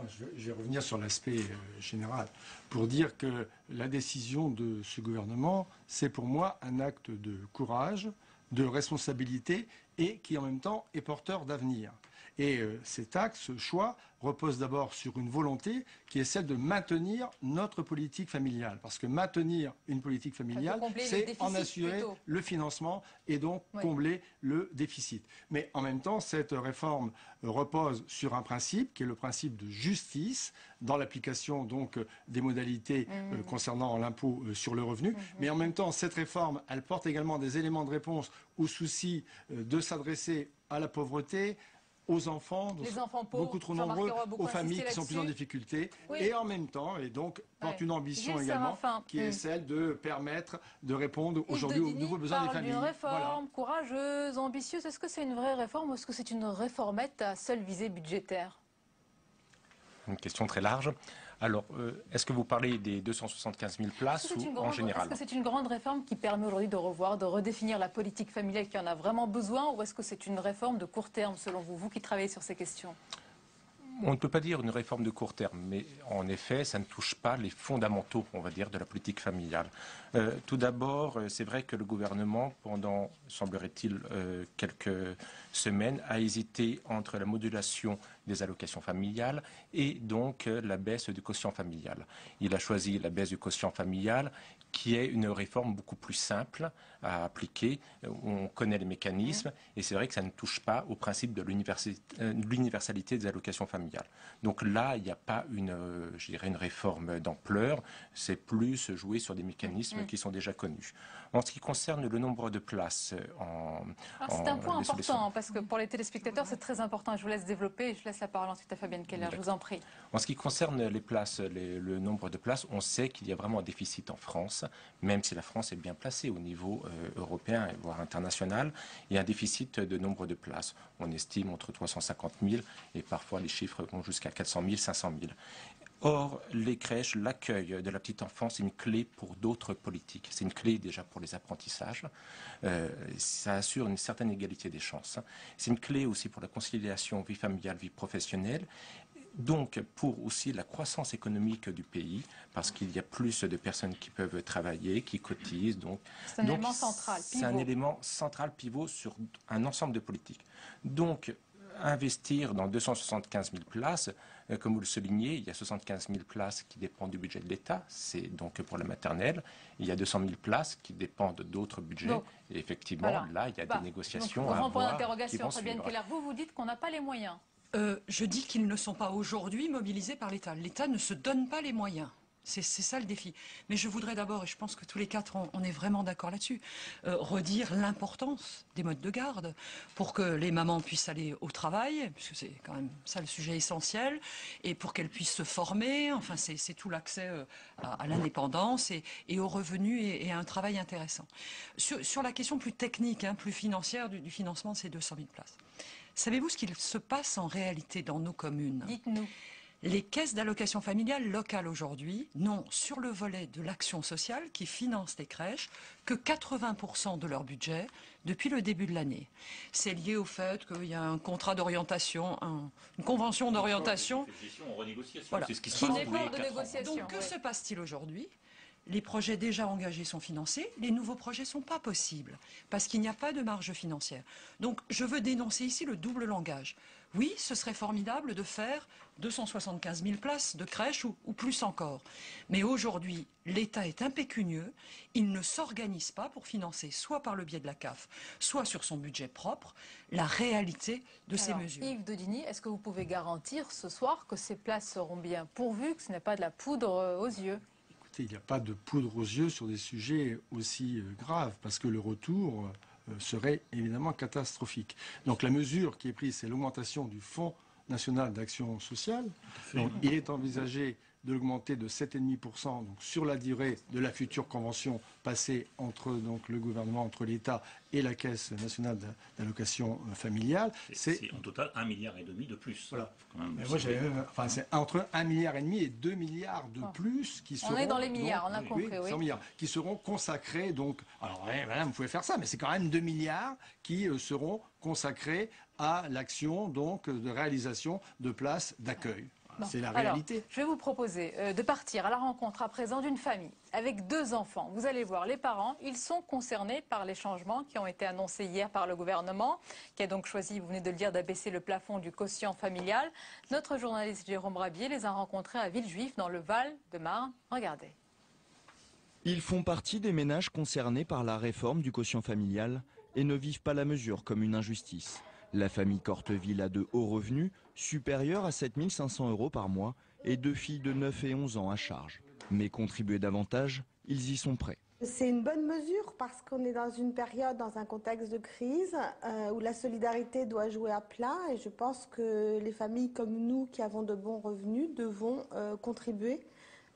Speaker 3: Je vais revenir sur l'aspect général pour dire que la décision de ce gouvernement, c'est pour moi un acte de courage, de responsabilité et qui en même temps est porteur d'avenir. Et cet acte, ce choix, repose d'abord sur une volonté qui est celle de maintenir notre politique familiale. Parce que maintenir une politique familiale, c'est en assurer le financement et donc combler le déficit. Mais en même temps, cette réforme repose sur un principe qui est le principe de justice dans l'application donc des modalités concernant l'impôt sur le revenu. Mais en même temps, cette réforme, elle porte également des éléments de réponse au souci de s'adresser à la pauvreté, aux enfants,
Speaker 1: pauvres,
Speaker 3: beaucoup trop nombreux, aux familles qui sont plus en difficulté, et en même temps, et donc porte une ambition également, qui est celle de permettre de répondre aujourd'hui aux nouveaux besoins des familles.
Speaker 1: Une réforme courageuse, ambitieuse. Est-ce que c'est une vraie réforme ou est-ce que c'est une réformette à seule visée budgétaire?
Speaker 23: Une question très large. Alors, est-ce que vous parlez des 275 000 places ou en général?
Speaker 1: Est-ce que c'est une grande réforme qui permet aujourd'hui de revoir, de redéfinir la politique familiale qui en a vraiment besoin, ou est-ce que c'est une réforme de court terme, selon vous, vous qui travaillez sur ces questions?
Speaker 23: On ne peut pas dire une réforme de court terme, mais en effet, ça ne touche pas les fondamentaux, on va dire, de la politique familiale. Tout d'abord, c'est vrai que le gouvernement, pendant, semblerait-il, quelques semaines, a hésité entre la modulation des allocations familiales et donc la baisse du quotient familial. Il a choisi la baisse du quotient familial, qui est une réforme beaucoup plus simple à appliquer. On connaît les mécanismes et c'est vrai que ça ne touche pas au principe de l'universalité des allocations familiales. Donc là, il n'y a pas je dirais une réforme d'ampleur, c'est plus jouer sur des mécanismes qui sont déjà connus. En ce qui concerne le nombre de places
Speaker 1: c'est un point important, parce que pour les téléspectateurs, c'est très important. Je vous laisse développer et je laisse la parole ensuite à Fabienne Keller, je vous en prie.
Speaker 23: En ce qui concerne les places, le nombre de places, on sait qu'il y a vraiment un déficit en France, même si la France est bien placée au niveau européen, voire international. Il y a un déficit de nombre de places. On estime entre 350 000 et parfois les chiffres vont jusqu'à 400 000, 500 000. Or, les crèches, l'accueil de la petite enfance, c'est une clé pour d'autres politiques. C'est une clé déjà pour les apprentissages. Ça assure une certaine égalité des chances. C'est une clé aussi pour la conciliation vie familiale, vie professionnelle. Donc, pour aussi la croissance économique du pays, parce qu'il y a plus de personnes qui peuvent travailler, qui cotisent.
Speaker 1: C'est un élément central, pivot.
Speaker 23: C'est un élément central, pivot sur un ensemble de politiques. Donc, investir dans 275 000 places, comme vous le soulignez, il y a 75 000 places qui dépendent du budget de l'État, c'est donc pour la maternelle. Il y a 200 000 places qui dépendent d'autres budgets. Donc, et effectivement, là, il y a des négociations à avoir qui vont
Speaker 1: Fabienne Keller, vous dites qu'on n'a pas les moyens.
Speaker 22: Je dis qu'ils ne sont pas aujourd'hui mobilisés par l'État. L'État ne se donne pas les moyens. C'est ça le défi. Mais je voudrais d'abord, et je pense que tous les quatre, on est vraiment d'accord là-dessus, redire l'importance des modes de garde pour que les mamans puissent aller au travail, puisque c'est quand même ça le sujet essentiel, et pour qu'elles puissent se former. Enfin, c'est tout l'accès à l'indépendance et aux revenus et à un travail intéressant. Sur la question plus technique, plus financière du financement de ces 200 000 places. Savez-vous ce qu'il se passe en réalité dans nos communes?
Speaker 1: Dites-nous.
Speaker 22: Les caisses d'allocation familiale locales aujourd'hui n'ont sur le volet de l'action sociale qui finance les crèches que 80% de leur budget depuis le début de l'année. C'est lié au fait qu'il y a un contrat d'orientation, une convention d'orientation.
Speaker 2: Voilà. C'est ce qui se passe tous les 4 ans.
Speaker 22: Donc que se passe-t-il aujourd'hui? Les projets déjà engagés sont financés, les nouveaux projets ne sont pas possibles, parce qu'il n'y a pas de marge financière. Donc je veux dénoncer ici le double langage. oui, ce serait formidable de faire 275 000 places de crèche ou plus encore. Mais aujourd'hui, l'État est impécunieux, il ne s'organise pas pour financer, soit par le biais de la CAF, soit sur son budget propre, la réalité de ces mesures.
Speaker 1: Yves Daudigny, est-ce que vous pouvez garantir ce soir que ces places seront bien pourvues, que ce n'est pas de la poudre aux yeux ?
Speaker 3: Il n'y a pas de poudre aux yeux sur des sujets aussi graves, parce que le retour serait évidemment catastrophique. Donc la mesure qui est prise, c'est l'augmentation du Fonds national d'action sociale. Donc, il est envisagé de l'augmenter de 7,5% donc, sur la durée de la future convention passée entre donc, le gouvernement, entre l'État et la Caisse nationale d'allocation familiale.
Speaker 2: C'est en total 1,5 milliard de plus.
Speaker 3: Voilà. C'est entre 1,5 milliard et 2 milliards de plus qui seront...
Speaker 1: On est dans les milliards,
Speaker 3: donc,
Speaker 1: on a compris, oui.
Speaker 3: 100 milliards, qui seront consacrés, donc... Alors, madame, vous pouvez faire ça, mais c'est quand même 2 milliards qui seront consacrés à l'action donc de réalisation de places d'accueil. Bon. C'est la réalité.
Speaker 1: Alors, je vais vous proposer de partir à la rencontre à présent d'une famille avec 2 enfants. Vous allez voir, les parents, ils sont concernés par les changements qui ont été annoncés hier par le gouvernement, qui a donc choisi, vous venez de le dire, d'abaisser le plafond du quotient familial. Notre journaliste Jérôme Rabier les a rencontrés à Villejuif, dans le Val-de-Marne. Regardez.
Speaker 4: Ils font partie des ménages concernés par la réforme du quotient familial et ne vivent pas la mesure comme une injustice. La famille Corteville a de hauts revenus, supérieurs à 7 500 € par mois, et 2 filles de 9 et 11 ans à charge. Mais contribuer davantage, ils y sont prêts.
Speaker 5: C'est une bonne mesure parce qu'on est dans une période, dans un contexte de crise où la solidarité doit jouer à plein et je pense que les familles comme nous qui avons de bons revenus devons contribuer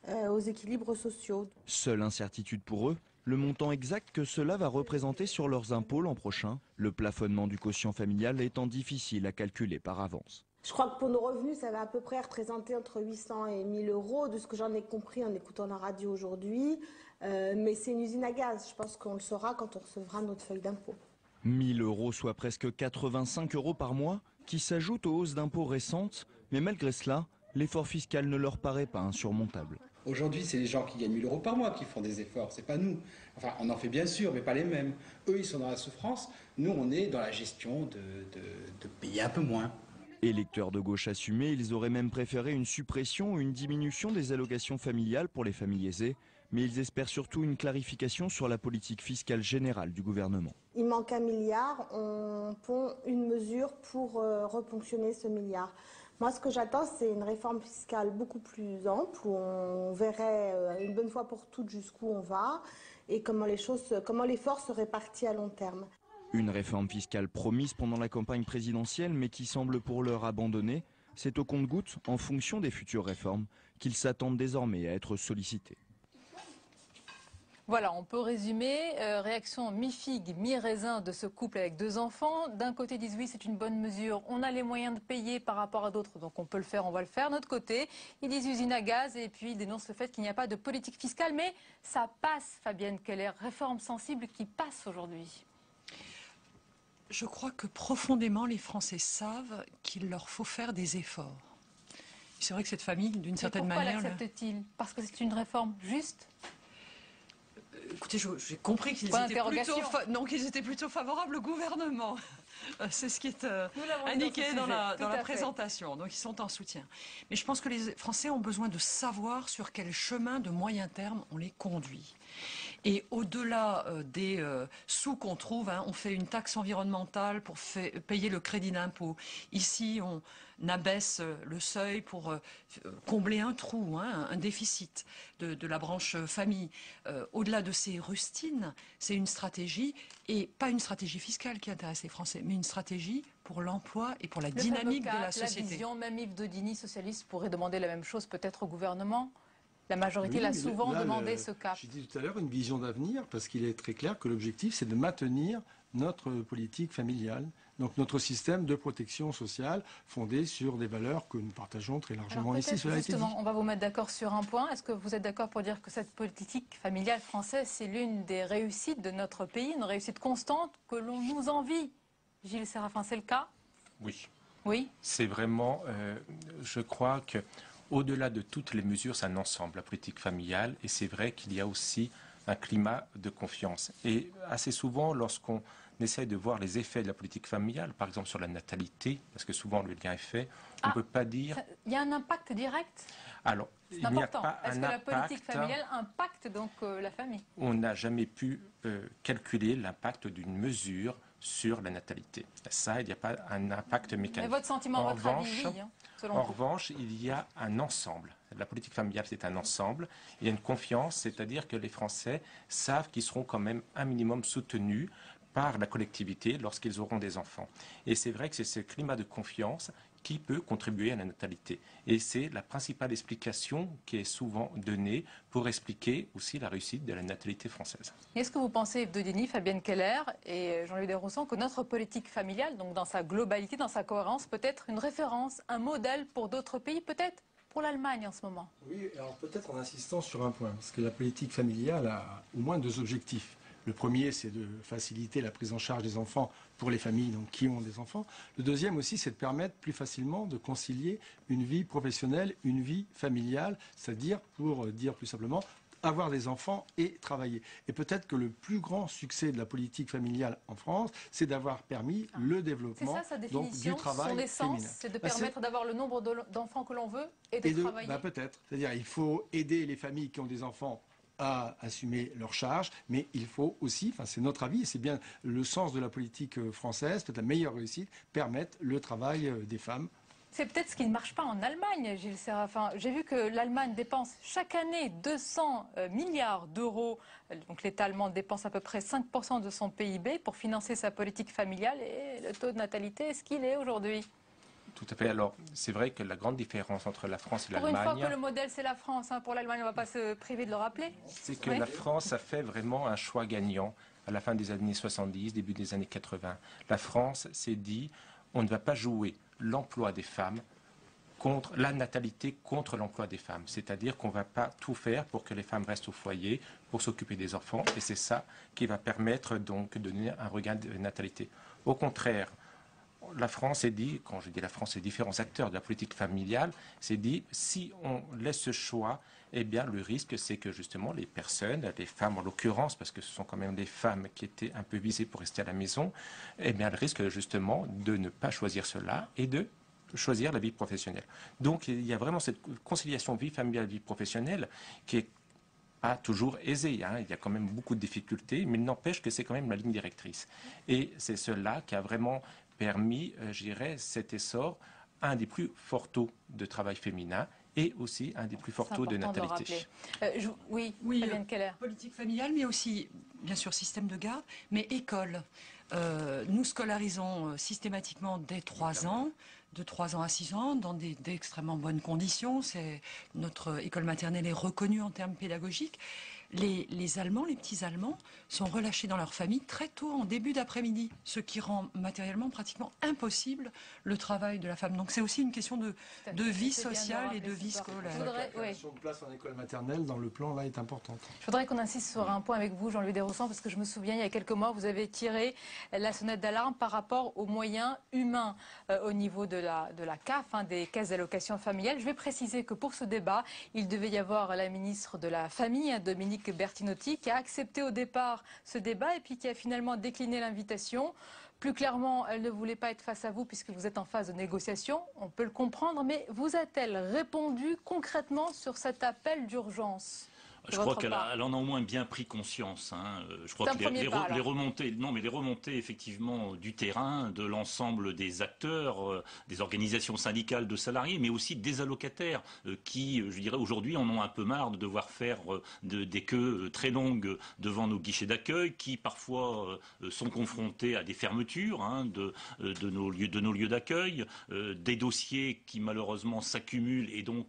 Speaker 5: aux équilibres sociaux.
Speaker 4: Seule incertitude pour eux, le montant exact que cela va représenter sur leurs impôts l'an prochain, le plafonnement du quotient familial étant difficile à calculer par avance.
Speaker 5: Je crois que pour nos revenus, ça va à peu près représenter entre 800 et 1000 €, de ce que j'en ai compris en écoutant la radio aujourd'hui. Mais c'est une usine à gaz. Je pense qu'on le saura quand on recevra notre feuille d'impôt.
Speaker 4: 1 000 €, soit presque 85 € par mois, qui s'ajoutent aux hausses d'impôts récentes. Mais malgré cela, l'effort fiscal ne leur paraît pas insurmontable.
Speaker 7: Aujourd'hui, c'est les gens qui gagnent 1 000 € par mois qui font des efforts, c'est pas nous. Enfin, on en fait bien sûr, mais pas les mêmes. Eux, ils sont dans la souffrance. Nous, on est dans la gestion de payer un peu moins.
Speaker 4: Électeurs de gauche assumés, ils auraient même préféré une suppression ou une diminution des allocations familiales pour les familles aisées. Mais ils espèrent surtout une clarification sur la politique fiscale générale du gouvernement.
Speaker 5: Il manque 1 milliard, on pond une mesure pour reponctionner ce milliard. Moi, ce que j'attends, c'est une réforme fiscale beaucoup plus ample, où on verrait une bonne fois pour toutes jusqu'où on va et comment l'effort se répartit à long terme.
Speaker 4: Une réforme fiscale promise pendant la campagne présidentielle, mais qui semble pour l'heure abandonnée. C'est au compte-gouttes, en fonction des futures réformes, qu'ils s'attendent désormais à être sollicités.
Speaker 1: Voilà, on peut résumer. Réaction mi-figue, mi-raisin de ce couple avec 2 enfants. D'un côté, ils disent oui, c'est une bonne mesure. On a les moyens de payer par rapport à d'autres, donc on peut le faire, on va le faire. De notre côté, ils disent usine à gaz et puis ils dénoncent le fait qu'il n'y a pas de politique fiscale. Mais ça passe, Fabienne Keller. Réforme sensible qui passe aujourd'hui.
Speaker 22: Je crois que profondément, les Français savent qu'il leur faut faire des efforts. C'est vrai que cette famille, d'une certaine manière...
Speaker 1: Pourquoi l'acceptent-ils? Parce que c'est une réforme juste?
Speaker 22: Écoutez, j'ai compris qu'ils étaient plutôt favorables au gouvernement. C'est ce qui est indiqué dans la présentation. Donc ils sont en soutien. Mais je pense que les Français ont besoin de savoir sur quel chemin de moyen terme on les conduit. Et au-delà des sous qu'on trouve, on fait une taxe environnementale pour payer le crédit d'impôt. Ici, on abaisse le seuil pour combler un trou, un déficit de la branche famille. Au-delà de ces rustines, c'est une stratégie, et pas une stratégie fiscale qui intéresse les Français, mais une stratégie pour l'emploi et pour la dynamique de la société.
Speaker 1: La vision, même Yves Daudigny, socialiste, pourrait demander la même chose peut-être au gouvernement. La majorité l'a souvent demandé, ce cap.
Speaker 3: J'ai dit tout à l'heure une vision d'avenir, parce qu'il est très clair que l'objectif, c'est de maintenir notre politique familiale, donc notre système de protection sociale fondé sur des valeurs que nous partageons très largement ici.
Speaker 1: Justement, on va vous mettre d'accord sur un point. Est-ce que vous êtes d'accord pour dire que cette politique familiale française, c'est l'une des réussites de notre pays, une réussite constante que l'on nous envie? Gilles Séraphin, c'est le cas?
Speaker 23: Oui.
Speaker 1: Oui.
Speaker 23: C'est vraiment, je crois que au-delà de toutes les mesures, c'est un ensemble, la politique familiale, et c'est vrai qu'il y a aussi un climat de confiance. Et assez souvent, lorsqu'on on essaye de voir les effets de la politique familiale, par exemple sur la natalité, parce que souvent le lien est fait. On ne peut pas dire...
Speaker 1: Il y a un impact direct?
Speaker 23: Alors, il n'y a pas
Speaker 1: Est-ce
Speaker 23: un
Speaker 1: que la
Speaker 23: impact...
Speaker 1: politique familiale impacte donc la famille?
Speaker 23: On n'a jamais pu calculer l'impact d'une mesure sur la natalité. Ça, il n'y a pas un impact mécanique.
Speaker 1: Mais votre sentiment, votre avis, oui, selon vous.
Speaker 23: En revanche, il y a un ensemble. La politique familiale, c'est un ensemble. Il y a une confiance, c'est-à-dire que les Français savent qu'ils seront quand même un minimum soutenus par la collectivité lorsqu'ils auront des enfants. Et c'est vrai que c'est ce climat de confiance qui peut contribuer à la natalité. Et c'est la principale explication qui est souvent donnée pour expliquer aussi la réussite de la natalité française.
Speaker 1: Est-ce que vous pensez, Yves Daudigny, Fabienne Keller et Jean-Louis Desroussan, que notre politique familiale, donc dans sa globalité, dans sa cohérence, peut être une référence, un modèle pour d'autres pays, peut-être pour l'Allemagne en ce moment? Oui,
Speaker 3: alors peut-être en insistant sur un point, parce que la politique familiale a au moins 2 objectifs. Le premier, c'est de faciliter la prise en charge des enfants pour les familles donc, qui ont des enfants. Le deuxième aussi, c'est de permettre plus facilement de concilier une vie professionnelle, une vie familiale, c'est-à-dire, pour dire plus simplement, avoir des enfants et travailler. Et peut-être que le plus grand succès de la politique familiale en France, c'est d'avoir permis le développement donc, du travail féminin. Son essence,
Speaker 1: c'est de permettre d'avoir le nombre d'enfants que l'on veut et de travailler.
Speaker 3: Peut-être. C'est-à-dire il faut aider les familles qui ont des enfants à assumer leurs charges, mais il faut aussi, enfin c'est notre avis, et c'est bien le sens de la politique française, peut-être la meilleure réussite, permettre le travail des femmes.
Speaker 1: C'est peut-être ce qui ne marche pas en Allemagne, Gilles Séraphin. J'ai vu que l'Allemagne dépense chaque année 200 milliards d'euros. Donc l'État allemand dépense à peu près 5% de son PIB pour financer sa politique familiale. Et le taux de natalité, est-ce qu'il est aujourd'hui ?
Speaker 23: Tout à fait. Alors, c'est vrai que la grande différence entre la France et l'Allemagne...
Speaker 1: Pour une fois que le modèle, c'est la France. Pour l'Allemagne, on ne va pas se priver de le rappeler.
Speaker 23: C'est que la France a fait vraiment un choix gagnant à la fin des années 70, début des années 80. La France s'est dit, on ne va pas jouer l'emploi des femmes contre la natalité contre l'emploi des femmes. C'est-à-dire qu'on ne va pas tout faire pour que les femmes restent au foyer, pour s'occuper des enfants. Et c'est ça qui va permettre donc de donner un regain de natalité. Au contraire, la France s'est dit, quand je dis la France, les différents acteurs de la politique familiale, s'est dit, si on laisse ce choix, eh bien le risque c'est que justement les personnes, les femmes en l'occurrence, parce que ce sont quand même des femmes qui étaient un peu visées pour rester à la maison, eh bien le risque justement de ne pas choisir cela et de choisir la vie professionnelle. Donc il y a vraiment cette conciliation vie familiale, vie professionnelle qui est pas toujours aisée. Il y a quand même beaucoup de difficultés, mais il n'empêche que c'est quand même la ligne directrice. Et c'est cela qui a vraiment permis, je dirais, cet essor, un des plus forts taux de travail féminin et aussi un des plus forts taux de natalité.
Speaker 1: Oui, Fabienne Keller.
Speaker 22: Politique familiale, mais aussi, bien sûr, système de garde, mais école. Nous scolarisons systématiquement dès 3 ans, de 3 ans à 6 ans, dans d'extrêmement bonnes conditions. Notre école maternelle est reconnue en termes pédagogiques. Les Allemands, les petits Allemands, sont relâchés dans leur famille très tôt, en début d'après-midi, ce qui rend matériellement pratiquement impossible le travail de la femme. Donc c'est aussi une question de vie sociale et de vie scolaire.
Speaker 3: La création de place en école maternelle dans le plan là est importante.
Speaker 1: Je voudrais qu'on insiste sur un point avec vous, Jean-Louis Desroussan, parce que je me souviens, il y a quelques mois, vous avez tiré la sonnette d'alarme par rapport aux moyens humains au niveau de la CAF, des caisses d'allocation familiale. Je vais préciser que pour ce débat, il devait y avoir la ministre de la Famille, Dominique Bertinotti, qui a accepté au départ ce débat et puis qui a finalement décliné l'invitation. Plus clairement, elle ne voulait pas être face à vous puisque vous êtes en phase de négociation, on peut le comprendre, mais vous a-t-elle répondu concrètement sur cet appel d'urgence ?
Speaker 2: Je crois qu'elle en a au moins bien pris conscience. Je crois que les remontées effectivement du terrain, de l'ensemble des acteurs, des organisations syndicales de salariés, mais aussi des allocataires qui, je dirais, aujourd'hui en ont un peu marre de devoir faire des queues très longues devant nos guichets d'accueil, qui parfois sont confrontés à des fermetures de nos lieux d'accueil, des dossiers qui malheureusement s'accumulent et donc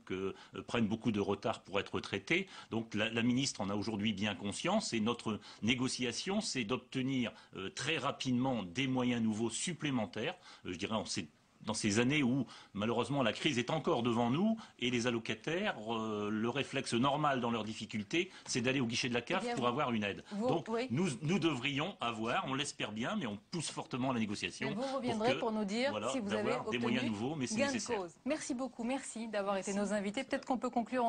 Speaker 2: prennent beaucoup de retard pour être traités. Donc la ministre en a aujourd'hui bien conscience et notre négociation, c'est d'obtenir très rapidement des moyens nouveaux supplémentaires. Je dirais, on s'est dans ces années où malheureusement la crise est encore devant nous et les allocataires, le réflexe normal dans leurs difficultés, c'est d'aller au guichet de la CAF pour avoir une aide. Donc nous devrions avoir, on l'espère bien, mais on pousse fortement la négociation.
Speaker 1: Et vous reviendrez pour nous dire si vous avez obtenu
Speaker 2: des moyens nouveaux, mais c'est
Speaker 1: gain de
Speaker 2: nécessaire.
Speaker 1: cause. Merci beaucoup, merci d'avoir été nos invités. Peut-être qu'on peut conclure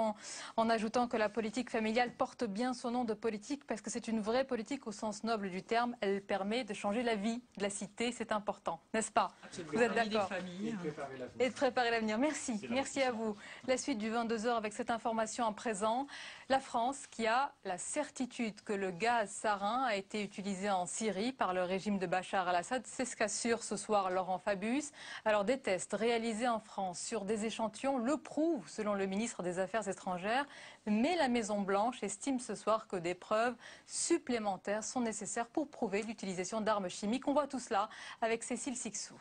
Speaker 1: en ajoutant que la politique familiale porte bien son nom de politique parce que c'est une vraie politique au sens noble du terme. Elle permet de changer la vie de la cité, c'est important, n'est-ce pas? Vous êtes d'accord? Et de préparer l'avenir. Merci, merci à vous. La suite du 22h avec cette information en présent. La France qui a la certitude que le gaz sarin a été utilisé en Syrie par le régime de Bachar al-Assad. C'est ce qu'assure ce soir Laurent Fabius. Alors des tests réalisés en France sur des échantillons le prouvent selon le ministre des Affaires étrangères. Mais la Maison-Blanche estime ce soir que des preuves supplémentaires sont nécessaires pour prouver l'utilisation d'armes chimiques. On voit tout cela avec Cécile Sixou.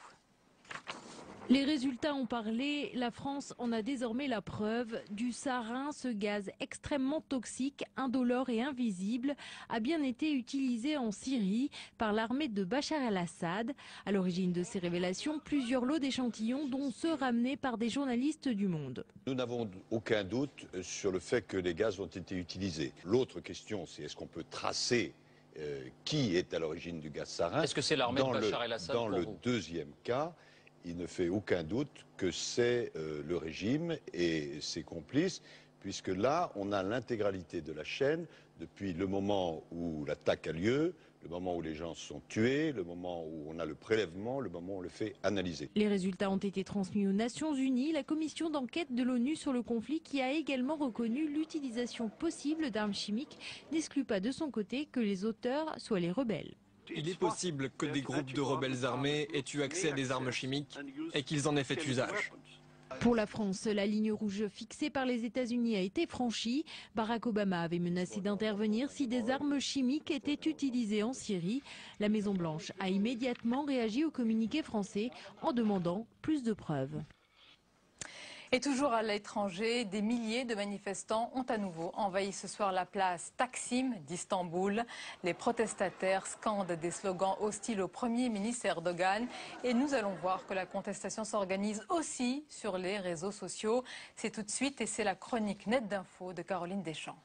Speaker 6: Les résultats ont parlé, la France en a désormais la preuve. Du sarin, ce gaz extrêmement toxique, indolore et invisible, a bien été utilisé en Syrie par l'armée de Bachar el-Assad. À l'origine de ces révélations, plusieurs lots d'échantillons, dont ceux ramenés par des journalistes du Monde.
Speaker 8: Nous n'avons aucun doute sur le fait que les gaz ont été utilisés. L'autre question, c'est est-ce qu'on peut tracer qui est à l'origine du gaz sarin?
Speaker 10: Est-ce que c'est l'armée de Bachar el-Assad?
Speaker 8: Dans le deuxième cas, il ne fait aucun doute que c'est le régime et ses complices, puisque là, on a l'intégralité de la chaîne depuis le moment où l'attaque a lieu, le moment où les gens sont tués, le moment où on a le prélèvement, le moment où on le fait analyser.
Speaker 6: Les résultats ont été transmis aux Nations Unies, la commission d'enquête de l'ONU sur le conflit qui a également reconnu l'utilisation possible d'armes chimiques, n'exclut pas de son côté que les auteurs soient les rebelles.
Speaker 24: Il est possible que des groupes de rebelles armés aient eu accès à des armes chimiques et qu'ils en aient fait usage.
Speaker 6: Pour la France, la ligne rouge fixée par les États-Unis a été franchie. Barack Obama avait menacé d'intervenir si des armes chimiques étaient utilisées en Syrie. La Maison-Blanche a immédiatement réagi au communiqué français en demandant plus de preuves.
Speaker 1: Et toujours à l'étranger, des milliers de manifestants ont à nouveau envahi ce soir la place Taksim d'Istanbul. Les protestataires scandent des slogans hostiles au Premier ministre Erdogan. Et nous allons voir que la contestation s'organise aussi sur les réseaux sociaux. C'est tout de suite et c'est la chronique Net d'Info de Caroline Deschamps.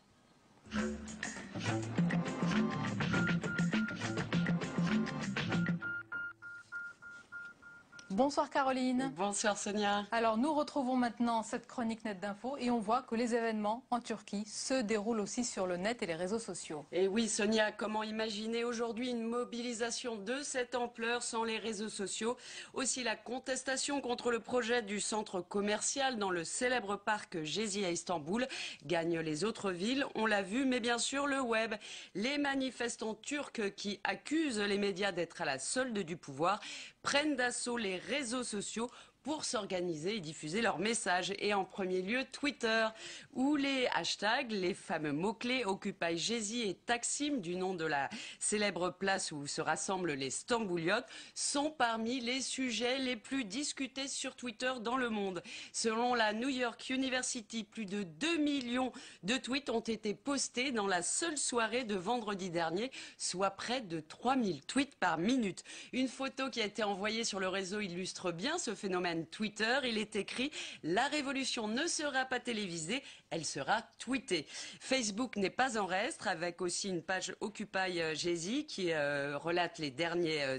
Speaker 1: Bonsoir Caroline.
Speaker 25: Bonsoir Sonia.
Speaker 1: Alors nous retrouvons maintenant cette chronique Net d'Info et on voit que les événements en Turquie se déroulent aussi sur le net et les réseaux sociaux.
Speaker 25: Et oui Sonia, comment imaginer aujourd'hui une mobilisation de cette ampleur sans les réseaux sociaux? Aussi la contestation contre le projet du centre commercial dans le célèbre parc Gezi à Istanbul gagne les autres villes, on l'a vu, mais bien sûr le web. Les manifestants turcs qui accusent les médias d'être à la solde du pouvoir prennent d'assaut les réseaux sociaux pour s'organiser et diffuser leurs messages. Et en premier lieu, Twitter, où les hashtags, les fameux mots-clés Occupy Gezi et Taksim, du nom de la célèbre place où se rassemblent les Stambouliotes, sont parmi les sujets les plus discutés sur Twitter dans le monde. Selon la New York University, plus de 2 millions de tweets ont été postés dans la seule soirée de vendredi dernier, soit près de 3000 tweets par minute. Une photo qui a été envoyée sur le réseau illustre bien ce phénomène Twitter. Il est écrit « La révolution ne sera pas télévisée, elle sera tweetée ». Facebook n'est pas en reste, avec aussi une page Occupy Gezi qui relate les derniers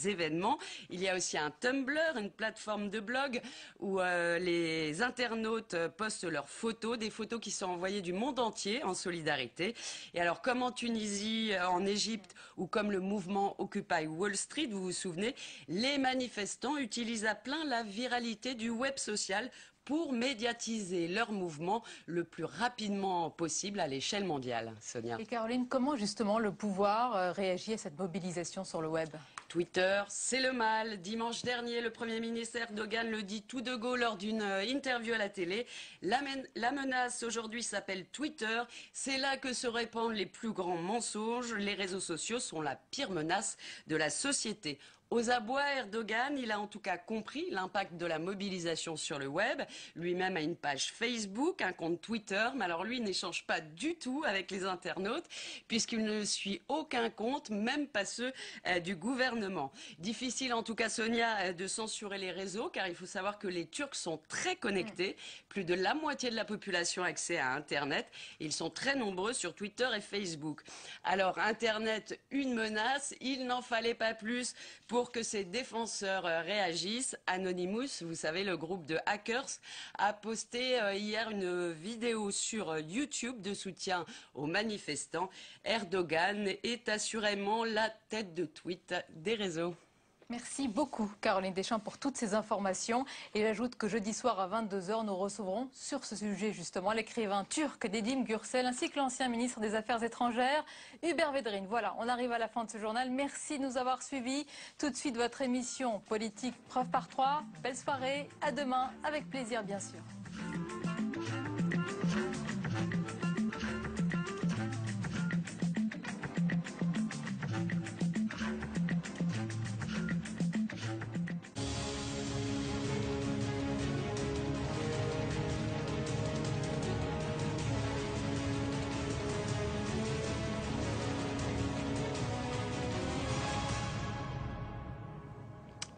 Speaker 25: événements. Il y a aussi un Tumblr, une plateforme de blog où les internautes postent leurs photos, des photos qui sont envoyées du monde entier en solidarité. Et alors, comme en Tunisie, en Égypte ou comme le mouvement Occupy Wall Street, vous vous souvenez, les manifestants utilisent à plein la viralité du web social pour médiatiser leur mouvement le plus rapidement possible à l'échelle mondiale. Sonia.
Speaker 1: Et Caroline, comment justement le pouvoir réagit à cette mobilisation sur le web?
Speaker 25: Twitter, c'est le mal. Dimanche dernier, le Premier ministre Erdogan le dit tout de go lors d'une interview à la télé. La menace aujourd'hui s'appelle Twitter. C'est là que se répandent les plus grands mensonges. Les réseaux sociaux sont la pire menace de la société. Aux abois, Erdogan, il a en tout cas compris l'impact de la mobilisation sur le web. Lui-même a une page Facebook, un compte Twitter, mais alors lui n'échange pas du tout avec les internautes puisqu'il ne suit aucun compte, même pas ceux du gouvernement. Difficile en tout cas, Sonia, de censurer les réseaux car il faut savoir que les Turcs sont très connectés. Plus de la moitié de la population a accès à Internet. Ils sont très nombreux sur Twitter et Facebook. Alors Internet, une menace, il n'en fallait pas plus pour que ces défenseurs réagissent. Anonymous, vous savez, le groupe de hackers, a posté hier une vidéo sur YouTube de soutien aux manifestants. Erdogan est assurément la tête de tweet des réseaux.
Speaker 1: Merci beaucoup Caroline Deschamps pour toutes ces informations. Et j'ajoute que jeudi soir à 22 h, nous recevrons sur ce sujet justement l'écrivain turc Nedim Gürsel ainsi que l'ancien ministre des Affaires étrangères Hubert Védrine. Voilà, on arrive à la fin de ce journal. Merci de nous avoir suivis. Tout de suite votre émission politique preuve par 3. Belle soirée, à demain avec plaisir bien sûr.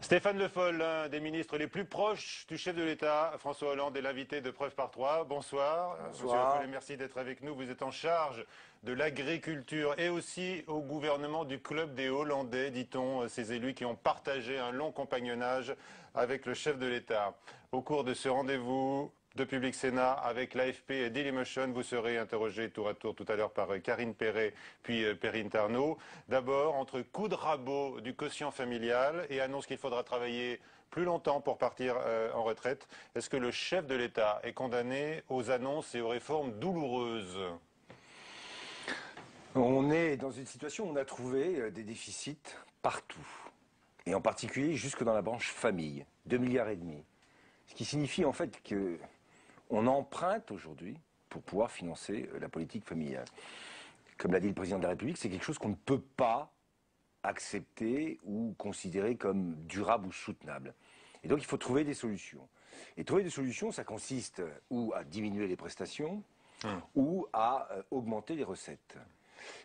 Speaker 9: Stéphane Le Foll, l'un des ministres les plus proches du chef de l'État, François Hollande, est l'invité de Preuve par 3. Bonsoir. Monsieur Le Foll, merci d'être avec nous. Vous êtes en charge de l'agriculture et aussi au gouvernement du Club des Hollandais, dit-on, ces élus qui ont partagé un long compagnonnage avec le chef de l'État. Au cours de ce rendez-vous de Public Sénat avec l'AFP et Dailymotion, vous serez interrogé tour à tour tout à l'heure par Karine Perret puis Perrine Tarnot. D'abord, entre coup de rabot du quotient familial et annonce qu'il faudra travailler plus longtemps pour partir en retraite, est-ce que le chef de l'État est condamné aux annonces et aux réformes douloureuses ?
Speaker 10: On est dans une situation où on a trouvé des déficits partout, et en particulier jusque dans la branche famille, 2,5 milliards. Ce qui signifie en fait que on emprunte aujourd'hui pour pouvoir financer la politique familiale. Comme l'a dit le président de la République, c'est quelque chose qu'on ne peut pas accepter ou considérer comme durable ou soutenable. Et donc il faut trouver des solutions. Et trouver des solutions, ça consiste ou à diminuer les prestations ou à augmenter les recettes.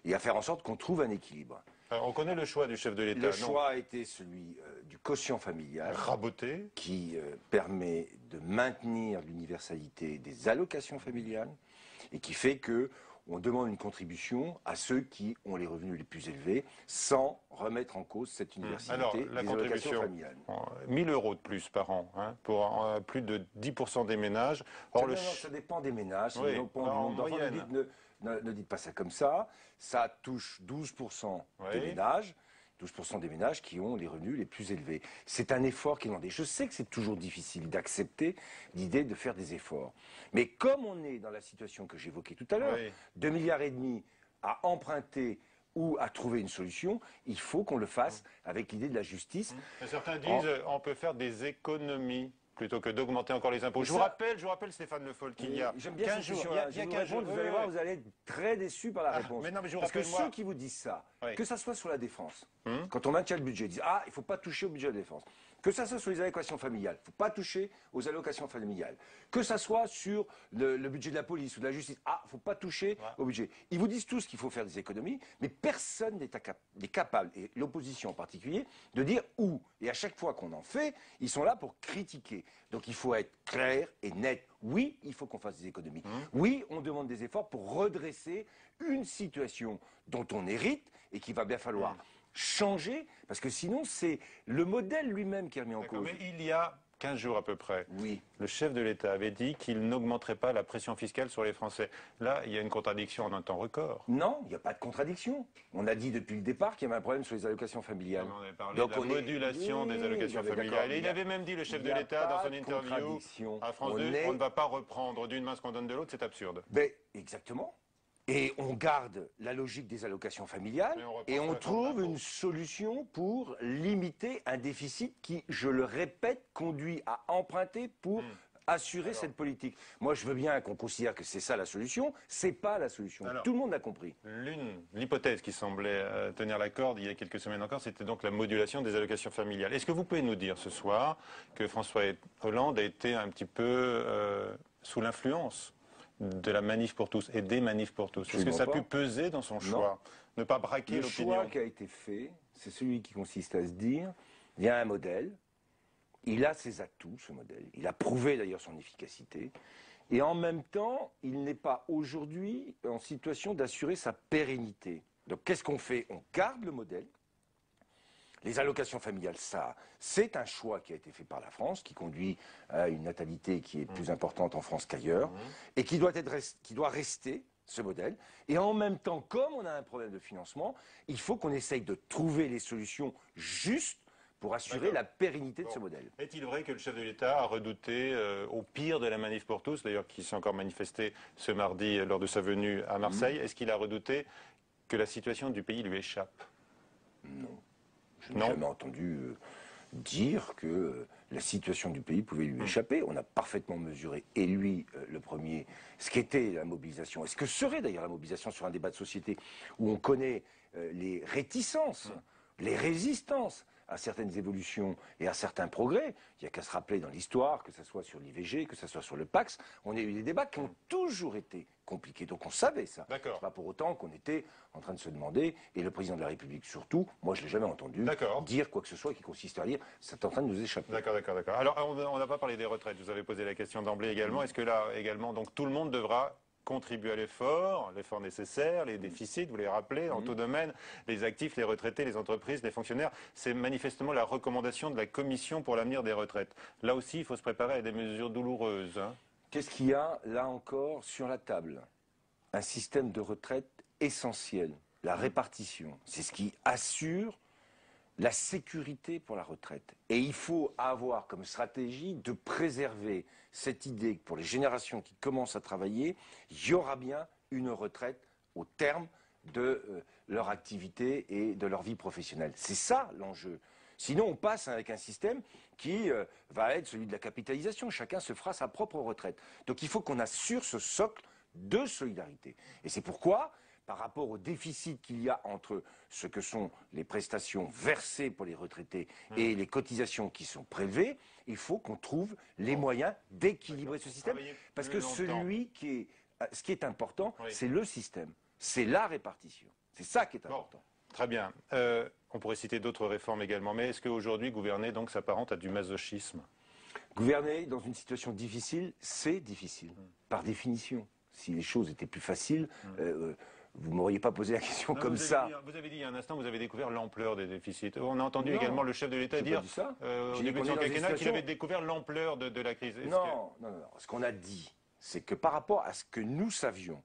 Speaker 10: Et à faire en sorte qu'on trouve un équilibre.
Speaker 9: Alors, on connaît le choix du chef de l'État.
Speaker 10: Le choix a été celui du quotient familial,
Speaker 9: raboté,
Speaker 10: qui permet de maintenir l'universalité des allocations familiales et qui fait que on demande une contribution à ceux qui ont les revenus les plus élevés sans remettre en cause cette universalité
Speaker 9: Alors, la
Speaker 10: des allocations
Speaker 9: contribution,
Speaker 10: familiales.
Speaker 9: 1 000 € de plus par an, hein, pour plus de 10% des ménages. Or,
Speaker 10: non, ça dépend des ménages, ça
Speaker 9: oui,
Speaker 10: dépend du nombre d'enfants. Ne dites pas ça comme ça. Ça touche 12% des ménages. 12% des ménages qui ont les revenus les plus élevés. C'est un effort qui est demandé. Je sais que c'est toujours difficile d'accepter l'idée de faire des efforts. Mais comme on est dans la situation que j'évoquais tout à l'heure, 2,5 milliards à emprunter ou à trouver une solution, il faut qu'on le fasse avec l'idée de la justice.
Speaker 9: Certains disent on peut faire des économies plutôt que d'augmenter encore les impôts. Je vous rappelle, Stéphane Le Foll, qu'il y a 15 jours.
Speaker 10: Il y a 15 jours, vous allez voir, vous allez être très déçus par la réponse.
Speaker 9: Mais non, mais
Speaker 10: parce que ceux qui vous disent ça, que ça soit sur la défense, quand on maintient le budget, ils disent « Ah, il ne faut pas toucher au budget de la défense ». Que ça soit sur les allocations familiales, il ne faut pas toucher aux allocations familiales. Que ça soit sur le budget de la police ou de la justice, il ne faut pas toucher au budget. Ils vous disent tous qu'il faut faire des économies, mais personne n'est capable, et l'opposition en particulier, de dire où. Et à chaque fois qu'on en fait, ils sont là pour critiquer. Donc il faut être clair et net. Oui, il faut qu'on fasse des économies. Oui, on demande des efforts pour redresser une situation dont on hérite et qu'il va bien falloir changer, parce que sinon c'est le modèle lui-même qui est remis en cause.
Speaker 9: Mais il y a 15 jours à peu près, le chef de l'État avait dit qu'il n'augmenterait pas la pression fiscale sur les Français. Là, il y a une contradiction en un temps record.
Speaker 10: Non, il n'y a pas de contradiction. On a dit depuis le départ qu'il y avait un problème sur les allocations familiales.
Speaker 9: On avait parlé de la modulation des allocations familiales. Et il avait même dit, le chef de l'État, dans son interview à France 2, on ne va pas reprendre d'une main ce qu'on donne de l'autre, c'est absurde.
Speaker 10: Ben, exactement. Et on garde la logique des allocations familiales et on trouve une solution pour limiter un déficit qui, je le répète, conduit à emprunter pour assurer cette politique. Moi, je veux bien qu'on considère que c'est ça la solution. C'est pas la solution.
Speaker 9: Alors,
Speaker 10: tout le monde l'a compris.
Speaker 9: L'hypothèse qui semblait tenir la corde il y a quelques semaines encore, c'était donc la modulation des allocations familiales. Est-ce que vous pouvez nous dire ce soir que François Hollande a été un petit peu sous l'influence de la manif pour tous et des manifs pour tous? Est-ce que ça a pu peser dans son choix? Ne pas braquer l'opinion?
Speaker 10: Le choix qui a été fait, c'est celui qui consiste à se dire, il y a un modèle, il a ses atouts, ce modèle. Il a prouvé d'ailleurs son efficacité. Et en même temps, il n'est pas aujourd'hui en situation d'assurer sa pérennité. Donc qu'est-ce qu'on fait? On garde le modèle. Les allocations familiales, ça, c'est un choix qui a été fait par la France, qui conduit à une natalité qui est plus importante en France qu'ailleurs, et qui doit rester ce modèle. Et en même temps, comme on a un problème de financement, il faut qu'on essaye de trouver les solutions justes pour assurer la pérennité de ce modèle.
Speaker 9: Est-il vrai que le chef de l'État a redouté, au pire de la manif pour tous, d'ailleurs qui s'est encore manifesté ce mardi lors de sa venue à Marseille, est-ce qu'il a redouté que la situation du pays lui échappe?
Speaker 10: Non. Je n'ai jamais entendu dire que la situation du pays pouvait lui échapper. On a parfaitement mesuré, et lui, le premier, ce qu'était la mobilisation, et ce que serait d'ailleurs la mobilisation sur un débat de société où on connaît les réticences, les résistances à certaines évolutions et à certains progrès. Il n'y a qu'à se rappeler dans l'histoire, que ce soit sur l'IVG, que ce soit sur le Pacs, on a eu des débats qui ont toujours été compliqués. Donc on savait ça. C'est pas pour autant qu'on était en train de se demander, et le président de la République surtout, moi je ne l'ai jamais entendu dire quoi que ce soit qui consiste à dire c'est en train de nous échapper.
Speaker 9: D'accord. Alors on n'a pas parlé des retraites, vous avez posé la question d'emblée également. Est-ce que là également, donc tout le monde devra contribuer à l'effort nécessaire, les déficits, vous l'avez rappelé, dans tout domaine, les actifs, les retraités, les entreprises, les fonctionnaires. C'est manifestement la recommandation de la Commission pour l'avenir des retraites. Là aussi, il faut se préparer à des mesures douloureuses.
Speaker 10: Qu'est-ce qu'il y a, là encore, sur la table? Un système de retraite essentiel, la répartition. C'est ce qui assure la sécurité pour la retraite. Et il faut avoir comme stratégie de préserver cette idée que pour les générations qui commencent à travailler, il y aura bien une retraite au terme de leur activité et de leur vie professionnelle. C'est ça l'enjeu. Sinon, on passe avec un système qui va être celui de la capitalisation. Chacun se fera sa propre retraite. Donc il faut qu'on assure ce socle de solidarité. Et c'est pourquoi, par rapport au déficit qu'il y a entre ce que sont les prestations versées pour les retraités et les cotisations qui sont prélevées, il faut qu'on trouve les moyens d'équilibrer ce système. Parce que ce qui est important, c'est le système, c'est la répartition. C'est ça qui est important.
Speaker 9: Très bien. On pourrait citer d'autres réformes également, mais est-ce qu'aujourd'hui, gouverner donc s'apparente à du masochisme?
Speaker 10: Gouverner dans une situation difficile, c'est difficile, par définition. Si les choses étaient plus faciles, vous ne m'auriez pas posé la question comme ça.
Speaker 9: Vous avez dit il y a un instant, vous avez découvert l'ampleur des déficits. On a entendu également le chef de l'État dire au début de son quinquennat qu'il avait découvert l'ampleur de la crise.
Speaker 10: Non. Ce qu'on a dit, c'est que par rapport à ce que nous savions,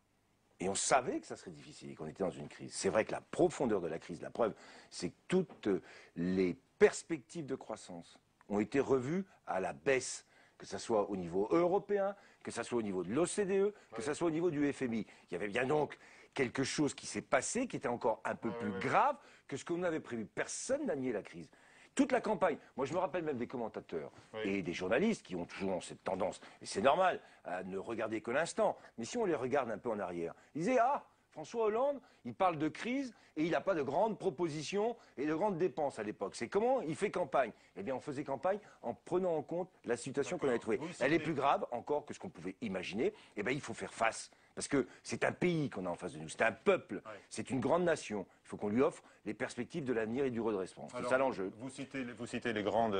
Speaker 10: et on savait que ça serait difficile et qu'on était dans une crise, c'est vrai que la profondeur de la crise, la preuve, c'est que toutes les perspectives de croissance ont été revues à la baisse, que ce soit au niveau européen, que ce soit au niveau de l'OCDE, que ce soit au niveau du FMI. Il y avait bien donc quelque chose qui s'est passé, qui était encore un peu plus grave que ce qu'on avait prévu. Personne n'a nié la crise. Toute la campagne, moi je me rappelle même des commentateurs et des journalistes qui ont toujours cette tendance, et c'est normal, à ne regarder que l'instant, mais si on les regarde un peu en arrière, ils disaient « Ah, François Hollande, il parle de crise et il n'a pas de grandes propositions et de grandes dépenses à l'époque. C'est comment il fait campagne? Eh bien, on faisait campagne en prenant en compte la situation qu'on avait trouvée. Elle est plus grave encore que ce qu'on pouvait imaginer. Eh bien, il faut faire face. Parce que c'est un pays qu'on a en face de nous, c'est un peuple, c'est une grande nation. Il faut qu'on lui offre les perspectives de l'avenir et du redressement. C'est ça l'enjeu.
Speaker 9: Vous citez les grandes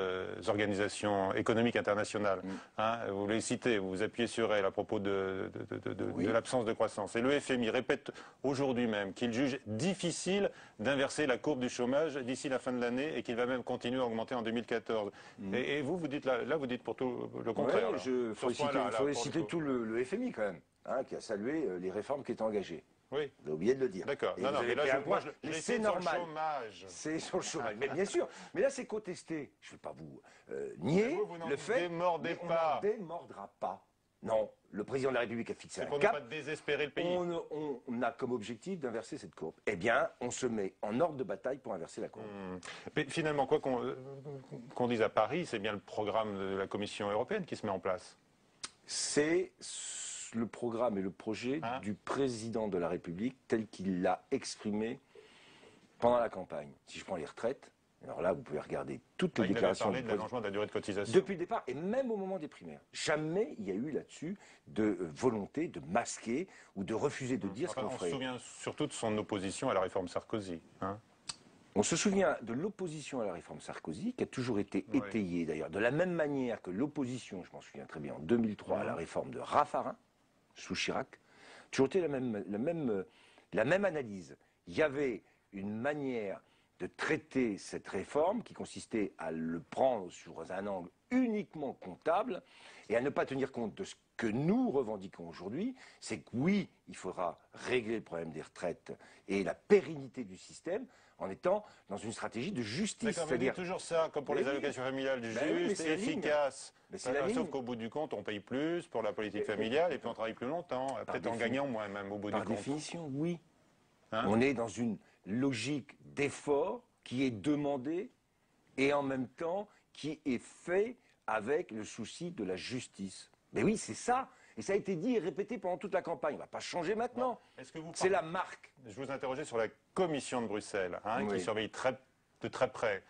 Speaker 9: organisations économiques internationales. Vous les citez, vous vous appuyez sur elles à propos de l'absence de croissance. Et le FMI répète aujourd'hui même qu'il juge difficile d'inverser la courbe du chômage d'ici la fin de l'année et qu'il va même continuer à augmenter en 2014. Et vous dites là, vous dites pour tout le contraire.
Speaker 10: Il faudrait citer tout le FMI quand même. Qui a salué les réformes qui étaient engagées.
Speaker 9: Oui.
Speaker 10: Vous avez oublié de le dire.
Speaker 9: D'accord.
Speaker 10: Mais là,
Speaker 9: c'est normal.
Speaker 10: C'est sur le chômage. Mais bien sûr. Mais là, c'est contesté. Je ne vais pas vous nier le fait. On n'en démordra pas. Non. Le président de la République a fixé un cap.
Speaker 9: C'est pour ne pas désespérer le pays.
Speaker 10: On a comme objectif d'inverser cette courbe. Eh bien, on se met en ordre de bataille pour inverser la courbe.
Speaker 9: Mais finalement, quoi qu'on dise à Paris, c'est bien le programme de la Commission européenne qui se met en place.
Speaker 10: C'est le programme et le projet du président de la République tel qu'il l'a exprimé pendant la campagne. Si je prends les retraites, alors là, vous pouvez regarder toutes les déclarations.
Speaker 9: Il avait parlé de l'allongement de la durée de cotisation.
Speaker 10: Depuis le départ, et même au moment des primaires. Jamais il y a eu là-dessus de volonté de masquer ou de refuser de dire ce qu'on ferait.
Speaker 9: On se souvient surtout de son opposition à la réforme Sarkozy.
Speaker 10: On se souvient de l'opposition à la réforme Sarkozy, qui a toujours été étayée d'ailleurs, de la même manière que l'opposition, je m'en souviens très bien, en 2003 à la réforme de Raffarin, sous Chirac, toujours été la même analyse. Il y avait une manière de traiter cette réforme qui consistait à le prendre sur un angle uniquement comptable et à ne pas tenir compte de ce que nous revendiquons aujourd'hui, c'est que oui, il faudra régler le problème des retraites et la pérennité du système en étant dans une stratégie de justice.
Speaker 9: D'accord, vous dites toujours ça, comme pour les allocations familiales, juste, efficace. Sauf qu'au bout du compte, on paye plus pour la politique familiale et puis on travaille plus longtemps, peut-être en gagnant moins même au bout du compte.
Speaker 10: Par définition, oui. On est dans une logique d'effort qui est demandée et en même temps qui est fait avec le souci de la justice. Mais oui, c'est ça. Et ça a été dit et répété pendant toute la campagne. On ne va pas changer maintenant. C'est la marque.
Speaker 9: Je vous interrogeais sur la commission de Bruxelles, qui surveille de très près,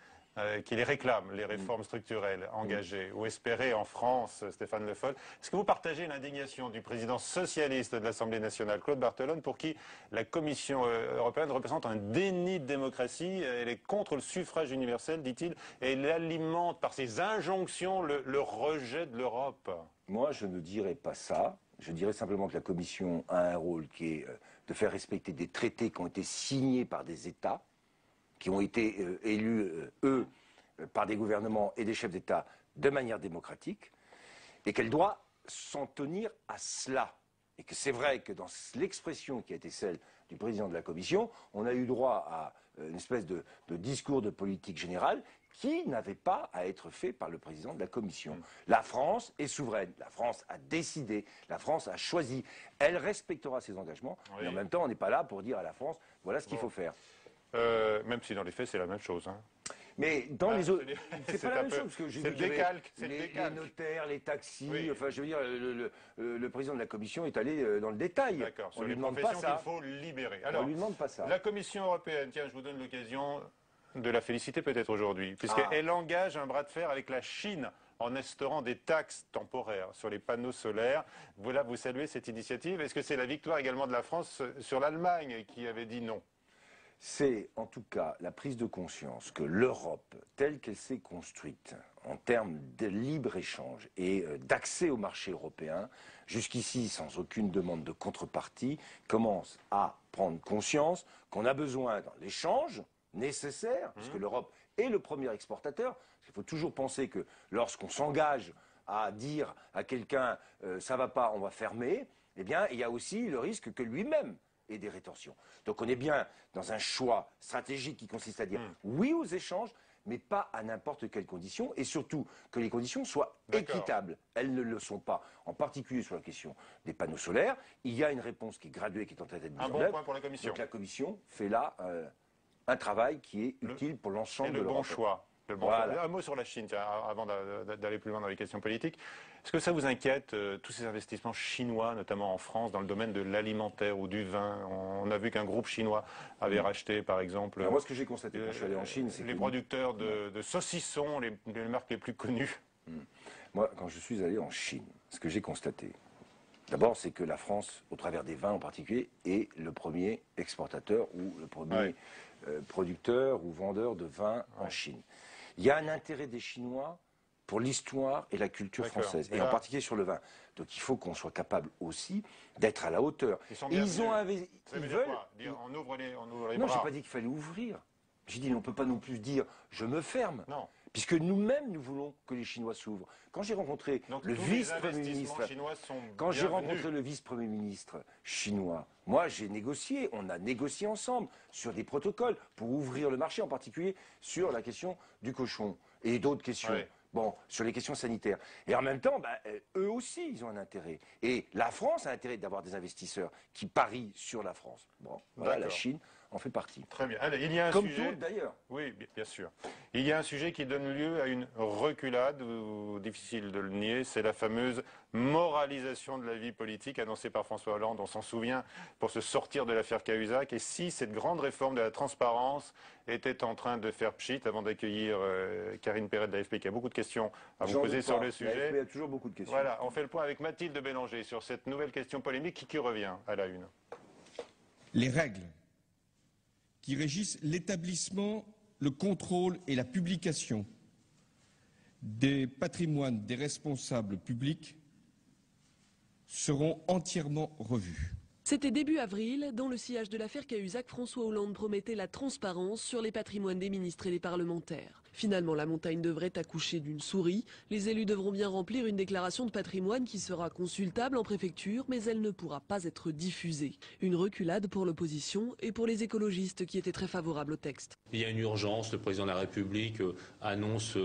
Speaker 9: qui les réclame, les réformes structurelles engagées ou espérées en France, Stéphane Le Foll. Est-ce que vous partagez l'indignation du président socialiste de l'Assemblée nationale, Claude Barthelone, pour qui la Commission européenne représente un déni de démocratie? Elle est contre le suffrage universel, dit-il, et elle alimente par ses injonctions le rejet de l'Europe.
Speaker 10: Moi, je ne dirais pas ça. Je dirais simplement que la Commission a un rôle qui est de faire respecter des traités qui ont été signés par des États, qui ont été élus, par des gouvernements et des chefs d'État de manière démocratique, et qu'elle doit s'en tenir à cela. Et que c'est vrai que dans l'expression qui a été celle du président de la Commission, on a eu droit à une espèce de discours de politique générale qui n'avait pas à être fait par le président de la Commission. La France est souveraine, la France a décidé, la France a choisi, elle respectera ses engagements, mais en même temps on n'est pas là pour dire à la France, voilà ce qu'il faut faire.
Speaker 9: Même si dans les faits c'est la même chose.
Speaker 10: Mais dans les autres, c'est pas la même chose, parce que j'ai vu les notaires, les taxis, enfin je veux dire, le président de la Commission est allé dans le détail.
Speaker 9: D'accord,
Speaker 10: on
Speaker 9: sur
Speaker 10: lui
Speaker 9: les
Speaker 10: demande pas
Speaker 9: professions
Speaker 10: ça.
Speaker 9: qu'il faut libérer. Alors,
Speaker 10: on lui demande pas ça.
Speaker 9: La Commission européenne, tiens, je vous donne l'occasion de la féliciter peut-être aujourd'hui, puisqu'elle engage un bras de fer avec la Chine en instaurant des taxes temporaires sur les panneaux solaires. Voilà, vous saluez cette initiative. Est-ce que c'est la victoire également de la France sur l'Allemagne qui avait dit non?
Speaker 10: C'est en tout cas la prise de conscience que l'Europe, telle qu'elle s'est construite en termes de libre-échange et d'accès au marché européen, jusqu'ici sans aucune demande de contrepartie, commence à prendre conscience qu'on a besoin dans l'échange nécessaire, puisque l'Europe est le premier exportateur. Il faut toujours penser que lorsqu'on s'engage à dire à quelqu'un ça va pas, on va fermer, eh bien il y a aussi le risque que lui-même ait des rétorsions. Donc on est bien dans un choix stratégique qui consiste à dire oui aux échanges, mais pas à n'importe quelles conditions, et surtout que les conditions soient équitables. Elles ne le sont pas, en particulier sur la question des panneaux solaires. Il y a une réponse qui est graduée, qui est en train d'être mise en œuvre.
Speaker 9: Un bon point pour la Commission.
Speaker 10: Donc la Commission fait là un travail qui est utile pour l'ensemble de l'Europe.
Speaker 9: Et le bon choix. Un mot sur la Chine, tiens, avant d'aller plus loin dans les questions politiques. Est-ce que ça vous inquiète, tous ces investissements chinois, notamment en France, dans le domaine de l'alimentaire ou du vin? On a vu qu'un groupe chinois avait racheté, par exemple...
Speaker 10: Alors moi, ce que j'ai constaté quand je suis allé en Chine, c'est
Speaker 9: les producteurs de saucissons, les marques les plus connues.
Speaker 10: Moi, quand je suis allé en Chine, ce que j'ai constaté, d'abord, c'est que la France, au travers des vins en particulier, est le premier exportateur ou le premier producteur ou vendeur de vin en Chine. Il y a un intérêt des Chinois pour l'histoire et la culture française, et en particulier sur le vin. Donc il faut qu'on soit capable aussi d'être à la hauteur. Ils ont investi. Ils veulent.
Speaker 9: On ouvre les bras.
Speaker 10: Non, j'ai pas dit qu'il fallait ouvrir. J'ai dit on ne peut pas non plus dire je me ferme.
Speaker 9: Non.
Speaker 10: Puisque nous-mêmes, nous voulons que les Chinois s'ouvrent. Quand j'ai rencontré le vice-premier ministre chinois, moi j'ai négocié, on a négocié ensemble sur des protocoles pour ouvrir le marché, en particulier sur la question du cochon et d'autres questions. Oui. Bon, sur les questions sanitaires. Et en même temps, eux aussi, ils ont un intérêt. Et la France a intérêt d'avoir des investisseurs qui parient sur la France. Bon, voilà, la Chine en fait partie.
Speaker 9: Très bien. Allez, il y a un
Speaker 10: Comme
Speaker 9: sujet...
Speaker 10: d'autres d'ailleurs.
Speaker 9: Oui, bien sûr. Il y a un sujet qui donne lieu à une reculade, difficile de le nier, c'est la fameuse moralisation de la vie politique annoncée par François Hollande, on s'en souvient, pour se sortir de l'affaire Cahuzac. Et si cette grande réforme de la transparence était en train de faire pchit, avant d'accueillir Karine Perret de l'AFP, qui a beaucoup de questions à vous poser sur le sujet.
Speaker 10: Il y a toujours beaucoup de questions.
Speaker 9: Voilà, on fait le point avec Mathilde Bélanger sur cette nouvelle question polémique qui revient à la une.
Speaker 11: Les règles qui régissent l'établissement, le contrôle et la publication des patrimoines des responsables publics seront entièrement revues.
Speaker 12: C'était début avril. Dans le sillage de l'affaire Cahuzac, François Hollande promettait la transparence sur les patrimoines des ministres et des parlementaires. Finalement, la montagne devrait accoucher d'une souris. Les élus devront bien remplir une déclaration de patrimoine qui sera consultable en préfecture, mais elle ne pourra pas être diffusée. Une reculade pour l'opposition et pour les écologistes qui étaient très favorables au texte.
Speaker 13: Il y a une urgence, le président de la République annonce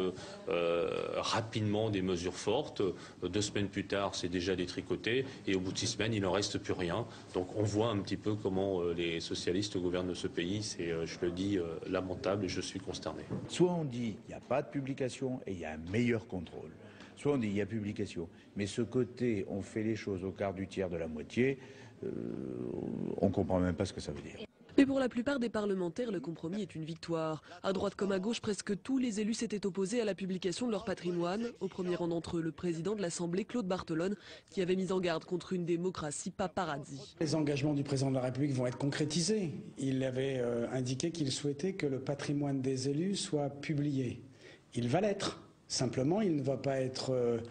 Speaker 13: rapidement des mesures fortes. 2 semaines plus tard, c'est déjà détricoté et au bout de 6 semaines, il n'en reste plus rien. Donc on voit un petit peu comment les socialistes gouvernent ce pays. C'est, je le dis, lamentable et je suis consterné.
Speaker 14: Soit on dit il n'y a pas de publication et il y a un meilleur contrôle. Soit on dit il y a publication, mais ce côté on fait les choses au quart du tiers de la moitié, on ne comprend même pas ce que ça veut dire.
Speaker 12: Mais pour la plupart des parlementaires, le compromis est une victoire. À droite comme à gauche, presque tous les élus s'étaient opposés à la publication de leur patrimoine. Au premier rang d'entre eux, le président de l'Assemblée, Claude Barthelone, qui avait mis en garde contre une démocratie paparazzi.
Speaker 15: Les engagements du président de la République vont être concrétisés. Il avait indiqué qu'il souhaitait que le patrimoine des élus soit publié. Il va l'être. Simplement, il ne va pas être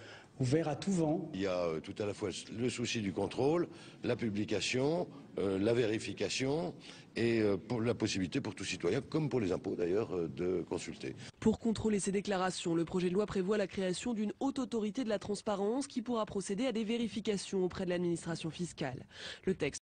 Speaker 15: ouvert à tout vent.
Speaker 8: Il y a tout à la fois le souci du contrôle, la publication, la vérification et pour la possibilité pour tout citoyen, comme pour les impôts d'ailleurs, de consulter.
Speaker 12: Pour contrôler ces déclarations, le projet de loi prévoit la création d'une haute autorité de la transparence qui pourra procéder à des vérifications auprès de l'administration fiscale. Le texte